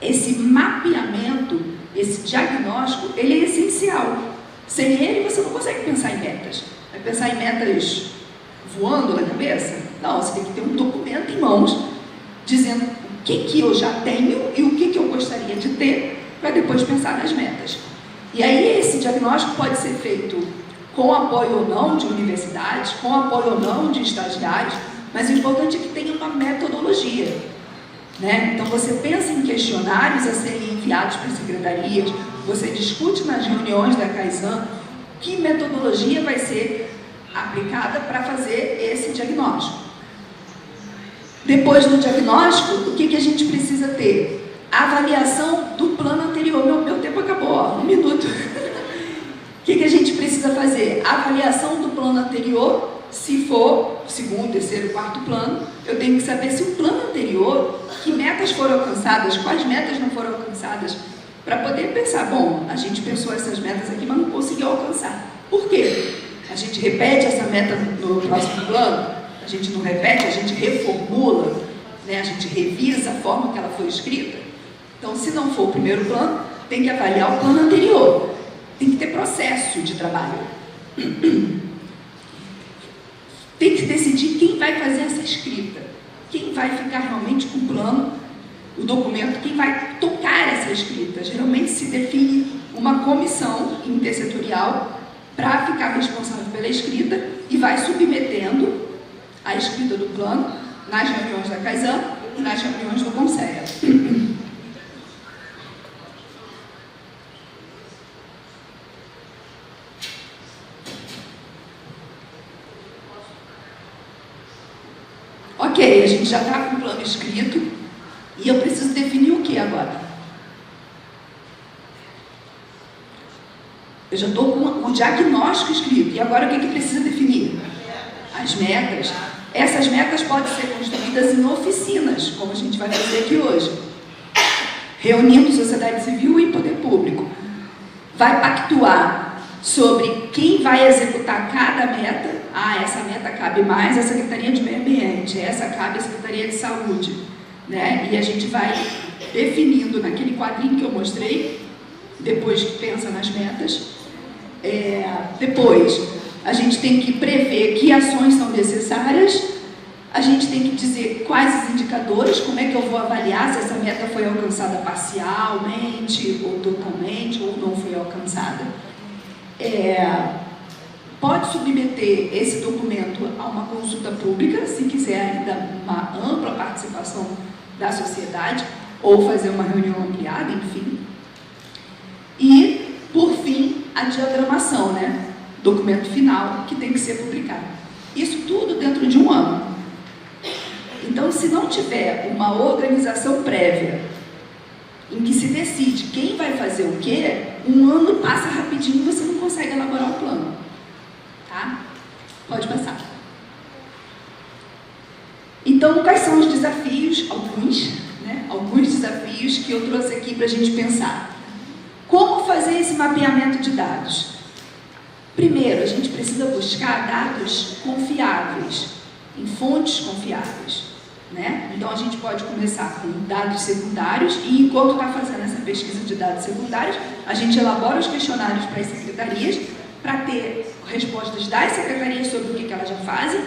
Esse mapeamento, esse diagnóstico, ele é essencial. Sem ele, você não consegue pensar em metas. Vai pensar em metas voando na cabeça? Não, você tem que ter um documento em mãos dizendo o que eu já tenho e o que eu gostaria de ter para depois pensar nas metas. E aí esse diagnóstico pode ser feito com apoio ou não de universidades, com apoio ou não de estagiários, mas o importante é que tenha uma metodologia, né? Então você pensa em questionários a serem enviados para as secretarias, você discute nas reuniões da Kaizen que metodologia vai ser aplicada para fazer esse diagnóstico. Depois do diagnóstico, o que a gente precisa ter? A avaliação do plano anterior. Meu tempo acabou, ó, 1 minuto. O que a gente precisa fazer? A avaliação do plano anterior, se for o segundo, terceiro, quarto plano, eu tenho que saber se o plano anterior, que metas foram alcançadas, quais metas não foram alcançadas, para poder pensar, bom, a gente pensou essas metas aqui, mas não conseguiu alcançar. Por quê? A gente repete essa meta no próximo plano? A gente não repete, a gente reformula, né? A gente revisa a forma que ela foi escrita. Então, se não for o primeiro plano, tem que avaliar o plano anterior. Tem que ter processo de trabalho. Tem que decidir quem vai fazer essa escrita. Quem vai ficar realmente com o plano, o documento, quem vai tocar essa escrita. Geralmente se define uma comissão intersetorial para ficar responsável pela escrita e vai submetendo a escrita do plano nas reuniões da Kaizen e nas reuniões do Conselho. Ok, a gente já está com o plano escrito e eu preciso definir o que agora? Eu já estou com o diagnóstico escrito e agora o que precisa definir? As metas. Essas metas podem ser construídas em oficinas, como a gente vai fazer aqui hoje, reunindo sociedade civil e poder público. Vai pactuar sobre quem vai executar cada meta. Essa meta cabe mais à Secretaria de Meio Ambiente, essa cabe à Secretaria de Saúde, né? E a gente vai definindo naquele quadrinho que eu mostrei, depois que pensa nas metas. Depois, a gente tem que prever que ações são necessárias, a gente tem que dizer quais os indicadores, como é que eu vou avaliar se essa meta foi alcançada parcialmente, ou totalmente, ou não foi alcançada. Pode submeter esse documento a uma consulta pública, se quiser ainda uma ampla participação da sociedade, ou fazer uma reunião ampliada, enfim. E, por fim, a diagramação, né? Documento final, que tem que ser publicado. Isso tudo dentro de 1 ano. Então, se não tiver uma organização prévia, em que se decide quem vai fazer o quê, 1 ano passa rapidinho e você não consegue elaborar o plano. Tá? Pode passar. Então, quais são os desafios? Alguns desafios que eu trouxe aqui para a gente pensar. Como fazer esse mapeamento de dados? Primeiro, a gente precisa buscar dados confiáveis, em fontes confiáveis, né? Então, a gente pode começar com dados secundários e, enquanto está fazendo essa pesquisa de dados secundários, a gente elabora os questionários para as secretarias, para ter respostas das secretarias sobre o que elas já fazem.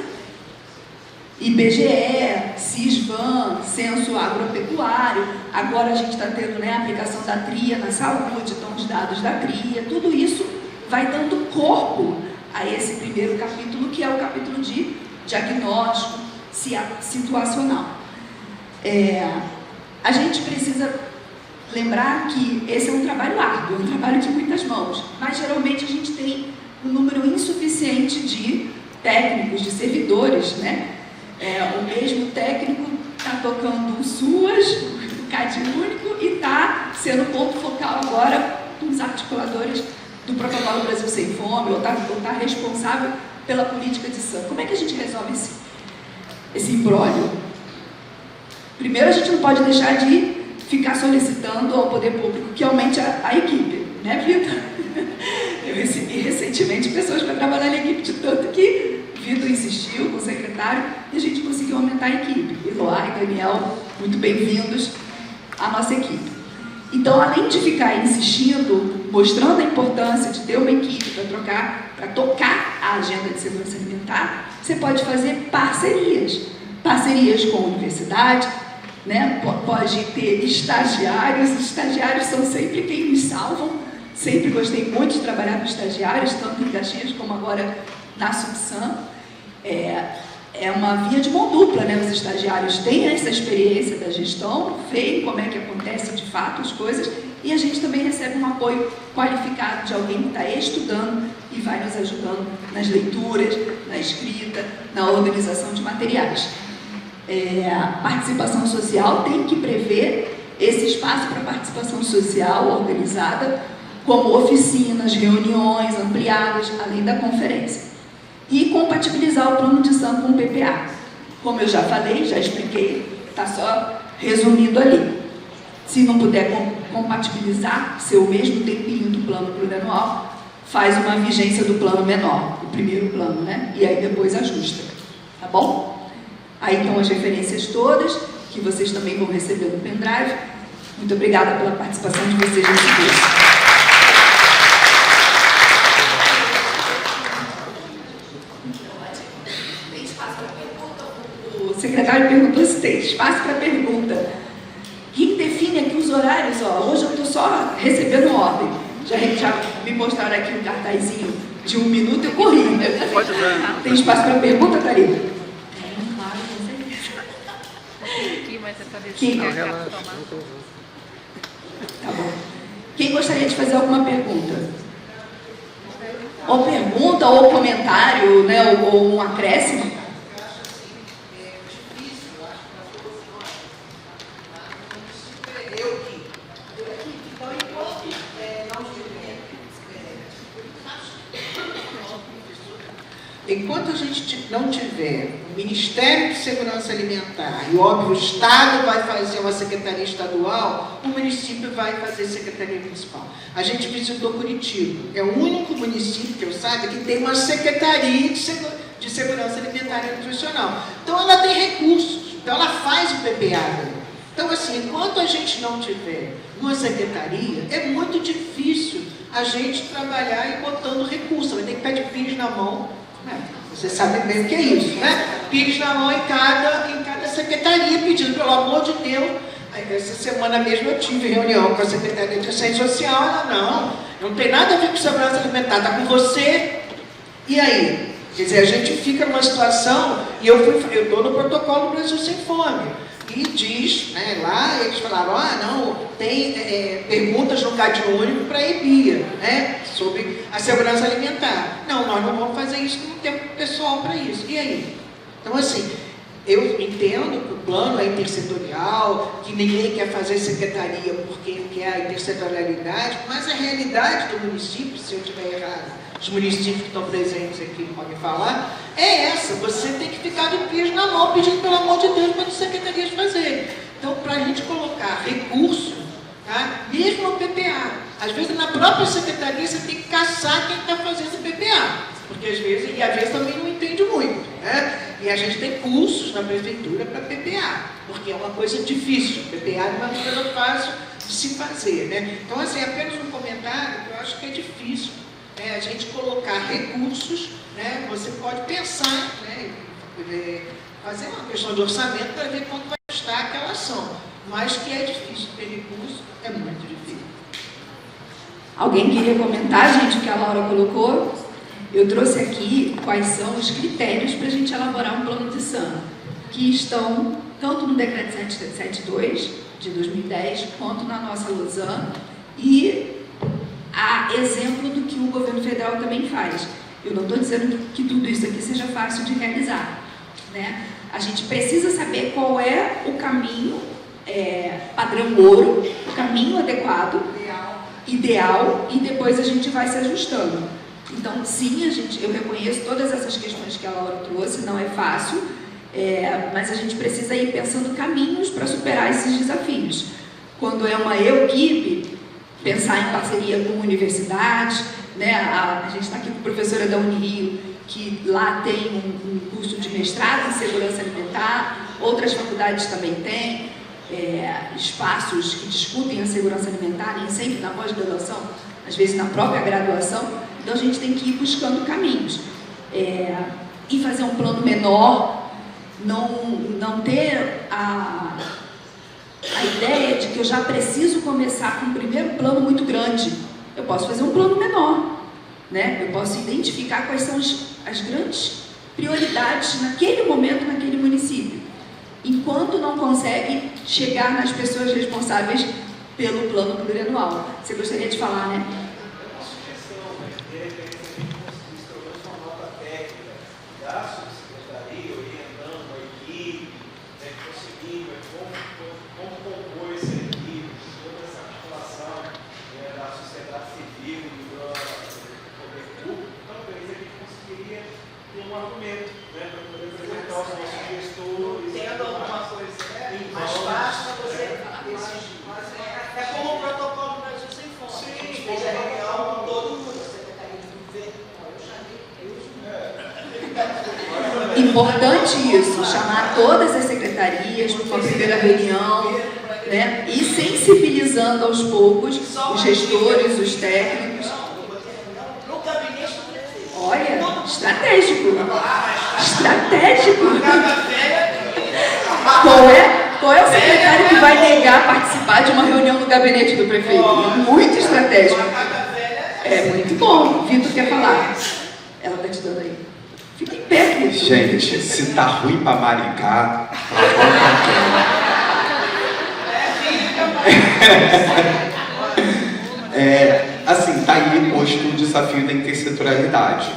IBGE, CISVAN, Censo Agropecuário, agora a gente está tendo, né, a aplicação da TRIA na saúde, então os dados da TRIA, tudo isso vai dando corpo a esse primeiro capítulo, que é o capítulo de diagnóstico situacional. A gente precisa lembrar que esse é um trabalho árduo, um trabalho de muitas mãos, mas geralmente a gente tem um número insuficiente de técnicos, de servidores, né? O mesmo técnico está tocando o SUAS, o CAD único, e está sendo ponto focal agora dos articuladores do Protocolo Brasil Sem Fome, ou está responsável pela política de SAM. Como é que a gente resolve esse imbróglio? Primeiro, a gente não pode deixar de ficar solicitando ao poder público que aumente a equipe, né, Vitor? Eu recebi recentemente pessoas para trabalhar na equipe, de tanto que Vitor insistiu com o secretário e a gente conseguiu aumentar a equipe. Eloá e Daniel, muito bem-vindos à nossa equipe. Então, além de ficar insistindo, mostrando a importância de ter uma equipe para tocar a agenda de segurança alimentar, você pode fazer parcerias com a universidade, né? Pode ter estagiários. Os estagiários são sempre quem nos salvam. Sempre gostei muito de trabalhar com estagiários, tanto em Caxias como agora na Subsan. É uma via de mão dupla, né? Os estagiários têm essa experiência da gestão, veem como é que acontece de fato as coisas, e a gente também recebe um apoio qualificado de alguém que está estudando e vai nos ajudando nas leituras, na escrita, na organização de materiais. A participação social tem que prever esse espaço para participação social organizada, como oficinas, reuniões ampliadas, além da conferência. E compatibilizar o plano de ação com o PPA. Como eu já falei, já expliquei, está só resumido ali. Se não puder compatibilizar, ser o mesmo tempinho do plano plurianual, faz uma vigência do plano menor, o primeiro plano, né? E aí depois ajusta, tá bom? Aí estão as referências todas, que vocês também vão receber no pendrive. Muito obrigada pela participação de vocês nesse curso. O secretário perguntou se tem espaço para pergunta. Quem define aqui os horários? Hoje eu estou só recebendo ordem. Já me mostraram aqui um cartazinho de 1 minuto, eu corri. Pode ver. Tem espaço para pergunta, Thalita? Tem, claro, com certeza. Tá bom. Quem gostaria de fazer alguma pergunta? Ou pergunta, ou comentário, né? Ou um acréscimo? Enquanto a gente não tiver o Ministério de Segurança Alimentar e, óbvio, o Estado vai fazer uma secretaria estadual, o município vai fazer secretaria municipal. A gente visitou Curitiba. É o único município que eu saiba que tem uma secretaria de Segurança Alimentar e Nutricional. Então, ela tem recursos. Então, ela faz o PPA. Então, assim, enquanto a gente não tiver uma secretaria, é muito difícil a gente trabalhar e botando recursos. Vai ter que pedir pires na mão. Você sabe bem o que é isso, né? Pires na mão em cada secretaria, pedindo, pelo amor de Deus. Essa semana mesmo eu tive reunião com a Secretaria de Assistência Social. Ela, não tem nada a ver com segurança alimentar, está com você. E aí? Quer dizer, a gente fica numa situação, e eu estou no protocolo Brasil Sem Fome. E diz, né, lá eles falaram, não, tem perguntas no Cade Único para a EBIA, né, sobre a segurança alimentar. Não, nós não vamos fazer isso, não temos pessoal para isso. E aí? Então, assim, eu entendo que o plano é intersetorial, que ninguém quer fazer secretaria porque quer a intersetorialidade, mas a realidade do município, se eu estiver errado, os municípios que estão presentes aqui podem falar, é essa. Você tem que ficar de pés na mão, pedindo pelo amor de Deus para as secretarias fazerem. Então, para a gente colocar recurso, tá? Mesmo no PPA, às vezes na própria secretaria você tem que caçar quem está fazendo o PPA, porque às vezes também não entende muito, né? E a gente tem cursos na prefeitura para PPA, porque é uma coisa difícil. PPA não é uma coisa fácil de se fazer, né? Então, assim, apenas um comentário que eu acho que é difícil. A gente colocar recursos, né? Você pode pensar, né? Fazer uma questão de orçamento para ver quanto vai custar aquela ação, mas que é difícil ter recurso, é muito difícil. Alguém queria comentar, gente, o que a Laura colocou? Eu trouxe aqui quais são os critérios para a gente elaborar um plano de ação, que estão tanto no Decreto 772 de 2010, quanto na nossa LOSAN, e a exemplo do que o governo federal também faz. Eu não estou dizendo que tudo isso aqui seja fácil de realizar, né? A gente precisa saber qual é o caminho padrão ouro, o caminho adequado, ideal, e depois a gente vai se ajustando. Então, sim, eu reconheço todas essas questões que a Laura trouxe, não é fácil, mas a gente precisa ir pensando caminhos para superar esses desafios. quando é uma equipe, pensar em parceria com universidades, né? A gente está aqui com a professora da Unirio, que lá tem um curso de mestrado em segurança alimentar, outras faculdades também têm espaços que discutem a segurança alimentar, nem sempre na pós-graduação, às vezes na própria graduação. Então a gente tem que ir buscando caminhos e fazer um plano menor, não ter a ideia de que eu já preciso começar com um primeiro plano muito grande. Eu posso fazer um plano menor, né? Eu posso identificar quais são as grandes prioridades naquele momento, naquele município, enquanto não consegue chegar nas pessoas responsáveis pelo plano plurianual. Você gostaria de falar, né? Importante isso, chamar todas as secretarias para uma primeira reunião, né? E sensibilizando aos poucos os gestores, os técnicos. Olha, estratégico. Estratégico. Qual é o secretário que vai negar participar de uma reunião no gabinete do prefeito? Muito estratégico. É muito bom. Vitor quer falar. Ela está te dando aí. Fica em pé, Vitor. Gente, se tá ruim para Maricá, assim, tá aí posto o desafio da intersetorialidade,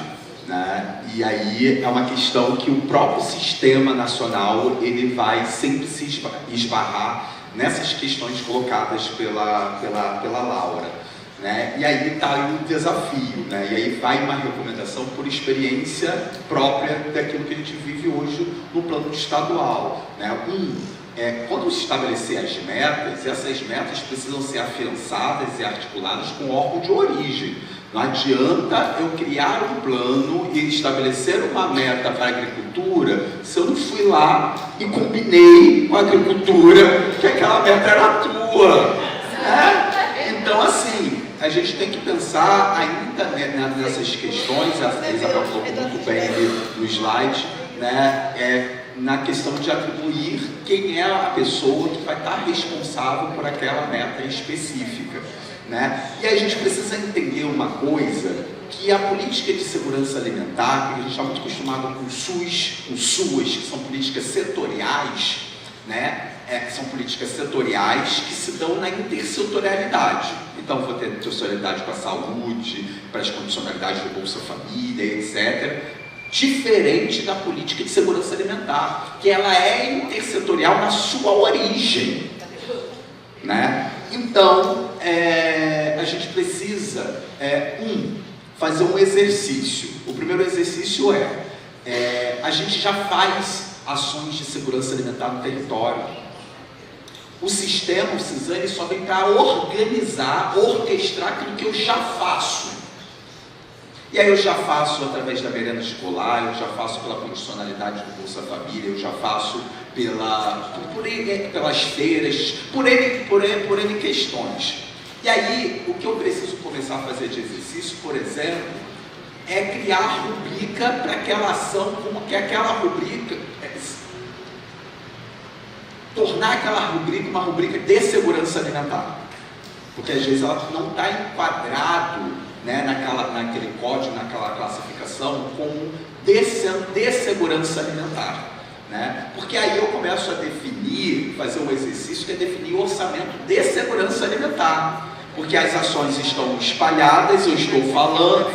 né? E aí é uma questão que o próprio sistema nacional ele vai sempre se esbarrar nessas questões colocadas pela Laura, né? E aí está aí um desafio, né? E aí vai uma recomendação por experiência própria daquilo que a gente vive hoje no plano estadual, né? Quando se estabelecer as metas, essas metas precisam ser afiançadas e articuladas com o órgão de origem. Não adianta eu criar um plano e estabelecer uma meta para a agricultura se eu não fui lá e combinei com a agricultura que aquela meta era tua, né? Então, assim, a gente tem que pensar ainda nessas questões, a Isabel colocou muito bem ali no slide, né? Na questão de atribuir quem é a pessoa que vai estar responsável por aquela meta específica, né? E a gente precisa entender uma coisa, que a política de segurança alimentar, que a gente está muito acostumado com SUS, com SUAS, que são políticas setoriais, né? São políticas setoriais que se dão na intersetorialidade. Então, vou ter intersetorialidade para a saúde, para as condicionalidades do Bolsa Família, etc., diferente da política de segurança alimentar, que ela é intersetorial na sua origem, né? Então, a gente precisa, fazer um exercício. O primeiro exercício a gente já faz ações de segurança alimentar no território. O sistema, o CISAM, só vem para organizar, orquestrar aquilo que eu já faço. E aí eu já faço através da merenda escolar, eu já faço pela condicionalidade do Bolsa Família, eu já faço pelas feiras, por N questões. E aí, o que eu preciso começar a fazer de exercício, por exemplo, é criar rubrica para aquela ação, como que aquela rubrica, tornar aquela rubrica uma rubrica de segurança alimentar. Porque às vezes ela não está enquadrado, né, naquele código, naquela classificação, como de segurança alimentar, né? Porque aí eu começo a definir, fazer um exercício que é definir o orçamento de segurança alimentar. Porque as ações estão espalhadas, eu estou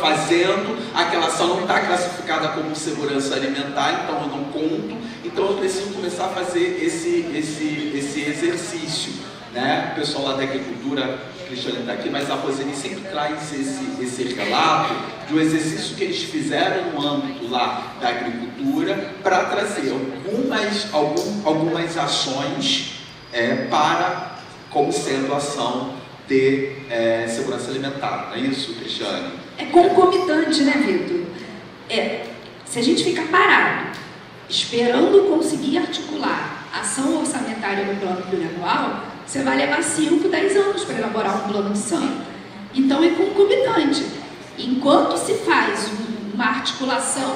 fazendo, aquela ação não está classificada como segurança alimentar, então eu não conto, então eu preciso começar a fazer esse exercício, né? O pessoal lá da agricultura, Cristiane está aqui, mas a Roseli sempre traz esse relato do exercício que eles fizeram no âmbito lá da agricultura para trazer algumas ações para como sendo ação de segurança alimentar. Não é isso, Cristiane? É concomitante, né, Vitor? Se a gente ficar parado, esperando conseguir articular ação orçamentária no plano plurianual, você vai levar 5, 10 anos para elaborar um plano de ação. Então é concomitante. Enquanto se faz uma articulação,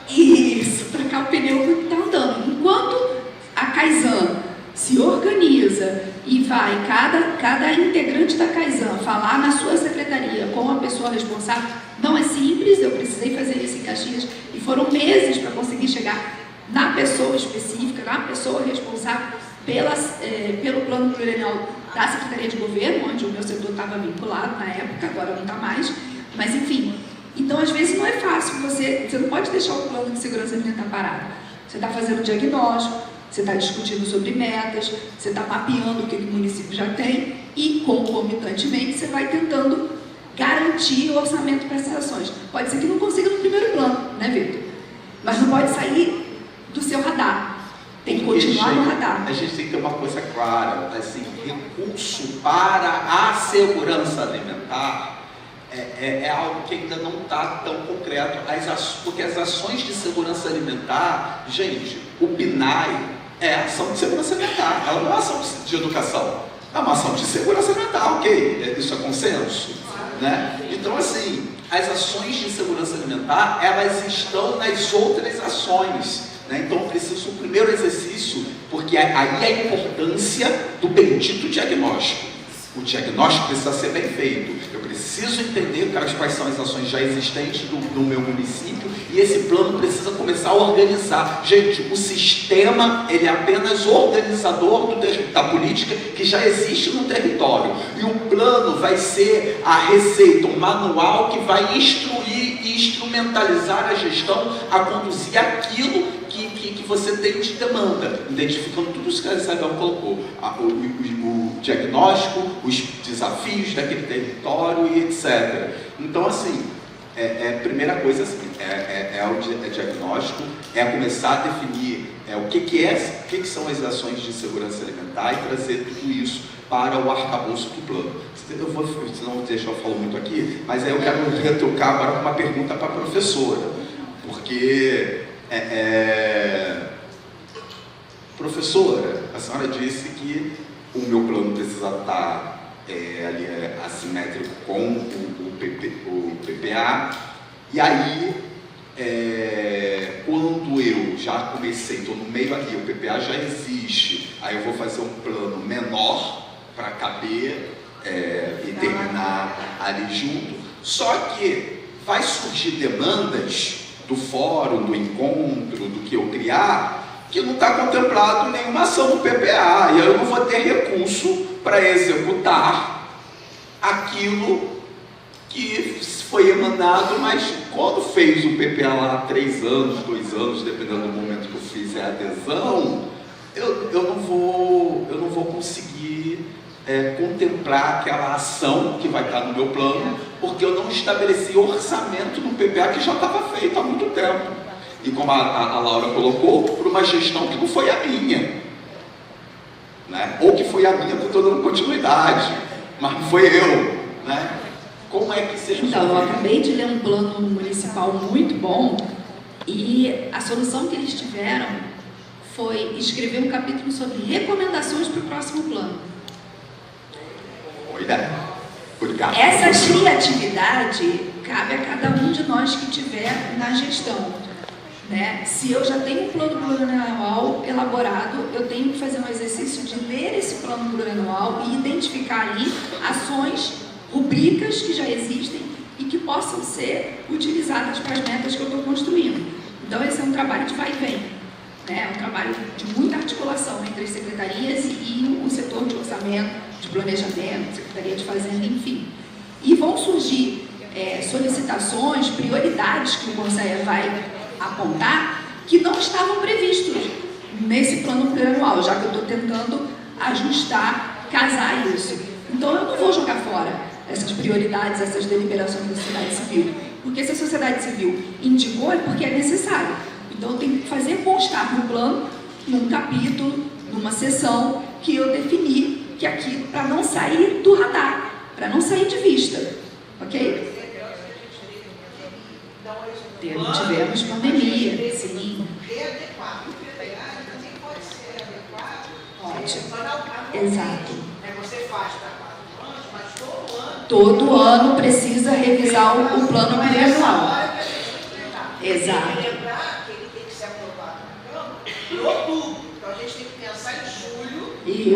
isso, trocar o pneu que está andando. Enquanto a Kaizen se organiza e vai, cada integrante da Kaizen falar na sua secretaria com a pessoa responsável, não é simples, eu precisei fazer isso em Caxias e foram meses para conseguir chegar na pessoa específica, na pessoa responsável pelo plano plurianual da Secretaria de Governo, onde o meu setor estava vinculado na época, agora não está mais, mas enfim. Então, às vezes, não é fácil, você não pode deixar o plano de segurança alimentar parado. Você está fazendo diagnóstico, você está discutindo sobre metas, você está mapeando o que o município já tem e, concomitantemente, você vai tentando garantir o orçamento para essas ações. Pode ser que não consiga no primeiro plano, né, Vitor? Mas não pode sair do seu radar. Tem que continuar no radar. A gente tem que ter uma coisa clara, assim, recurso para a segurança alimentar é algo que ainda não está tão concreto, porque as ações de segurança alimentar, gente, o PNAE é ação de segurança alimentar, ela não é ação de educação, é uma ação de segurança alimentar, ok? Isso é consenso, né? Então, assim, as ações de segurança alimentar, elas estão nas outras ações, né? Então, preciso o primeiro exercício, porque aí a importância do bendito diagnóstico. O diagnóstico precisa ser bem feito. Eu preciso entender quais são as ações já existentes do meu município e esse plano precisa começar a organizar. Gente, o sistema, ele é apenas organizador da política que já existe no território. E o plano vai ser a receita, um manual que vai instruir e instrumentalizar a gestão a conduzir aquilo que você tem de demanda, identificando tudo isso que a Isabel colocou, o diagnóstico, os desafios daquele território e etc. Então, assim, primeira coisa assim, o diagnóstico, começar a definir o que são as ações de segurança alimentar e trazer tudo isso para o arcabouço do plano. Senão deixa eu falar muito aqui, mas aí eu quero retocar agora com uma pergunta para a professora, porque professora, a senhora disse que o meu plano precisa estar assimétrico com o PPA, e aí quando eu já comecei, estou no meio ali, o PPA já existe, aí eu vou fazer um plano menor para caber e terminar ali junto, só que vai surgir demandas do fórum, do encontro, do que eu criar, que não está contemplado nenhuma ação do PPA, e eu não vou ter recurso para executar aquilo que foi emanado, mas quando fez o PPA lá há 3 anos, 2 anos, dependendo do momento que eu fizer a adesão, eu não vou conseguir contemplar aquela ação que vai estar no meu plano, porque eu não estabeleci orçamento no PPA que já estava feito há muito tempo. E como a Laura colocou, por uma gestão que não foi a minha, né? Ou que foi a minha, porque eu estou dando continuidade, mas não foi eu, né? Como é que seja? Então, eu acabei de ler um plano municipal muito bom e a solução que eles tiveram foi escrever um capítulo sobre recomendações para o próximo plano. Obrigado. Essa criatividade cabe a cada um de nós que tiver na gestão, né? Se eu já tenho um plano plurianual elaborado, eu tenho que fazer um exercício de ler esse plano plurianual e identificar ali ações, rubricas que já existem e que possam ser utilizadas para as metas que eu estou construindo. Então, esse é um trabalho de vai e vem, né? É um trabalho de muita articulação entre as secretarias e o setor de orçamento, de planejamento, Secretaria de Fazenda, enfim. E vão surgir solicitações, prioridades que o Conselho vai apontar que não estavam previstos nesse plano plurianual, já que eu estou tentando ajustar, casar isso. Então, eu não vou jogar fora essas prioridades, essas deliberações da sociedade civil, porque se a sociedade civil indicou, é porque é necessário. Então, eu tenho que fazer constar no plano, num capítulo, numa seção que eu defini que aquilo, para não sair do radar, para não sair de vista, ok? Tivemos pandemia, sim. Ótimo. Exato. Você faz para 4 anos, mas todo ano precisa revisar o plano plurianual. Exato. Tem que lembrar que ele tem que ser aprovado na Câmara em outubro. Então a gente tem que pensar em julho,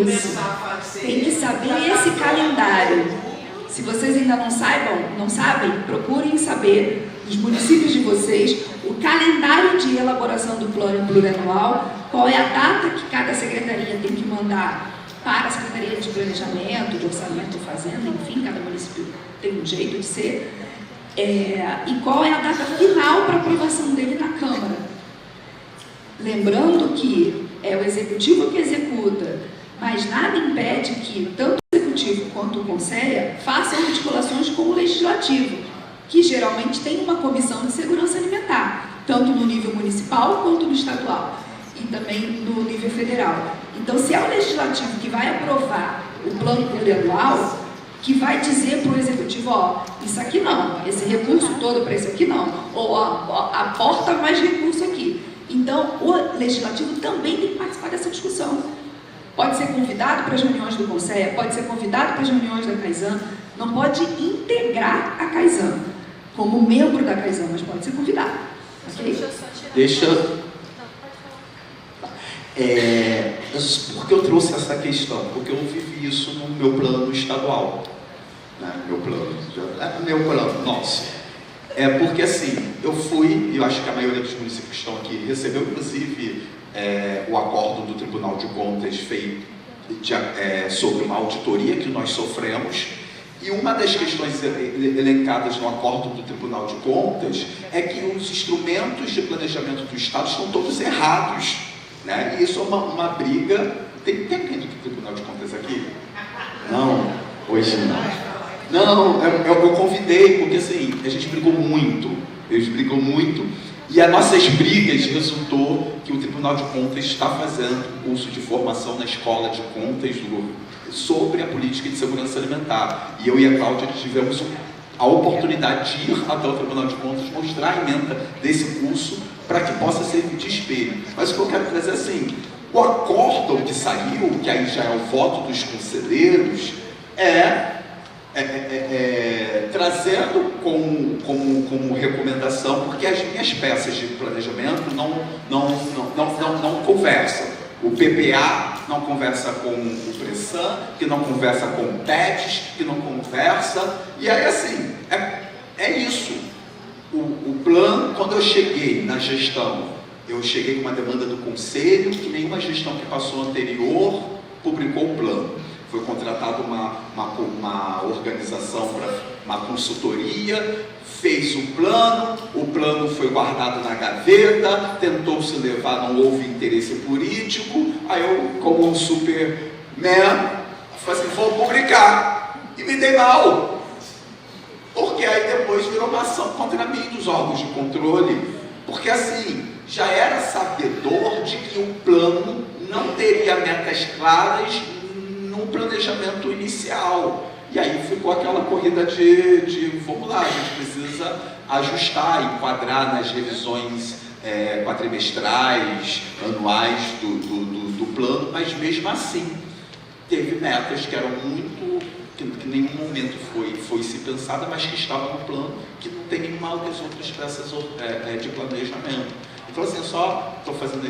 começar a fazer. Tem que saber esse calendário. Se vocês ainda não sabem, procurem saber dos municípios de vocês o calendário de elaboração do plano plurianual, qual é a data que cada secretaria tem que mandar para a Secretaria de Planejamento, de Orçamento, Fazenda, enfim, cada município tem um jeito de ser, e qual é a data final para aprovação dele na Câmara. Lembrando que é o Executivo que executa, mas nada impede que tanto o Executivo quanto o Conselho façam articulações com o Legislativo, que geralmente tem uma comissão de segurança alimentar, tanto no nível municipal quanto no estadual, e também no nível federal. Então, se é o Legislativo que vai aprovar o plano plurianual, que vai dizer para o Executivo, ó, isso aqui não, esse recurso todo para isso aqui não, ou aporta mais recurso aqui. Então, o Legislativo também tem que participar dessa discussão. Pode ser convidado para as reuniões do Conselho, pode ser convidado para as reuniões da CAISAN, não pode integrar a CAISAN como membro da CAISAN, mas pode ser convidado. Okay? Por que eu trouxe essa questão? Porque eu vivi isso no meu plano estadual. Meu plano, nossa. Porque assim, eu acho que a maioria dos municípios que estão aqui recebeu, inclusive, o acordo do Tribunal de Contas feito sobre uma auditoria que nós sofremos. E uma das questões elencadas no acordo do Tribunal de Contas é que os instrumentos de planejamento do Estado estão todos errados, né? E isso é uma briga. Tem alguém do Tribunal de Contas aqui? Não, hoje não. Não, eu convidei, porque assim, a gente brigou muito, eles brigam muito, e as nossas brigas resultou que o Tribunal de Contas está fazendo curso de formação na Escola de Contas do governo sobre a política de segurança alimentar. E eu e a Cláudia tivemos a oportunidade de ir até o Tribunal de Contas, mostrar a ementa desse curso para que possa servir de espelho. Mas o que eu quero trazer é assim, o acórdão que saiu, que aí já é o voto dos conselheiros, trazendo como recomendação, porque as minhas peças de planejamento não conversam. O PPA não conversa com o Pressan, que não conversa com o PETs, que não conversa, e aí assim, é isso. O plano, quando eu cheguei na gestão, eu cheguei com uma demanda do Conselho, que nenhuma gestão que passou anterior publicou o plano. Foi contratada uma organização para uma consultoria, fez o plano foi guardado na gaveta, tentou se levar, não houve interesse político, aí eu, como um superman, falei assim, vou publicar, e me dei mal, porque aí depois virou uma ação contra mim dos órgãos de controle, porque assim, já era sabedor de que o plano não teria metas claras no planejamento inicial. E aí ficou aquela corrida de vamos lá, a gente precisa ajustar, enquadrar nas revisões quadrimestrais, anuais do plano, mas mesmo assim teve metas que eram que em nenhum momento foi se pensada, mas que estavam no plano, que não tem nenhuma das outras peças de planejamento. Então assim, eu só estou fazendo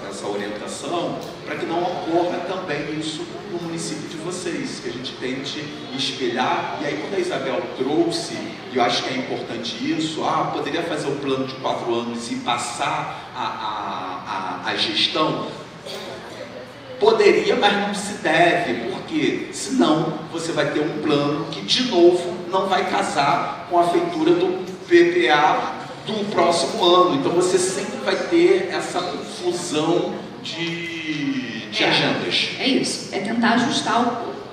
essa orientação para que não ocorra também isso no município de vocês, que a gente tente espelhar. E aí quando a Isabel trouxe, e eu acho que é importante isso, poderia fazer o plano de 4 anos e passar a gestão? Poderia, mas não se deve, porque senão você vai ter um plano que de novo não vai casar com a feitura do PPA do próximo ano. Então você sempre vai ter essa confusão de agendas. É isso, é tentar ajustar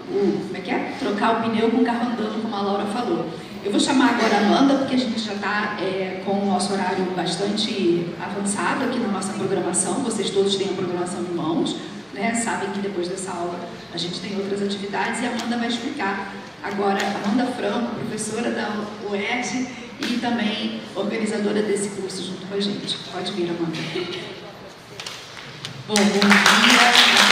como é que é? Trocar o pneu com o carro andando, como a Laura falou. Eu vou chamar agora a Amanda, porque a gente já está com o nosso horário bastante avançado aqui na nossa programação. Vocês todos têm a programação em mãos. né, sabem que depois dessa aula a gente tem outras atividades e a Amanda vai explicar agora. Amanda Franco, professora da UERJ e também organizadora desse curso junto com a gente. Pode vir, Amanda. Bom dia.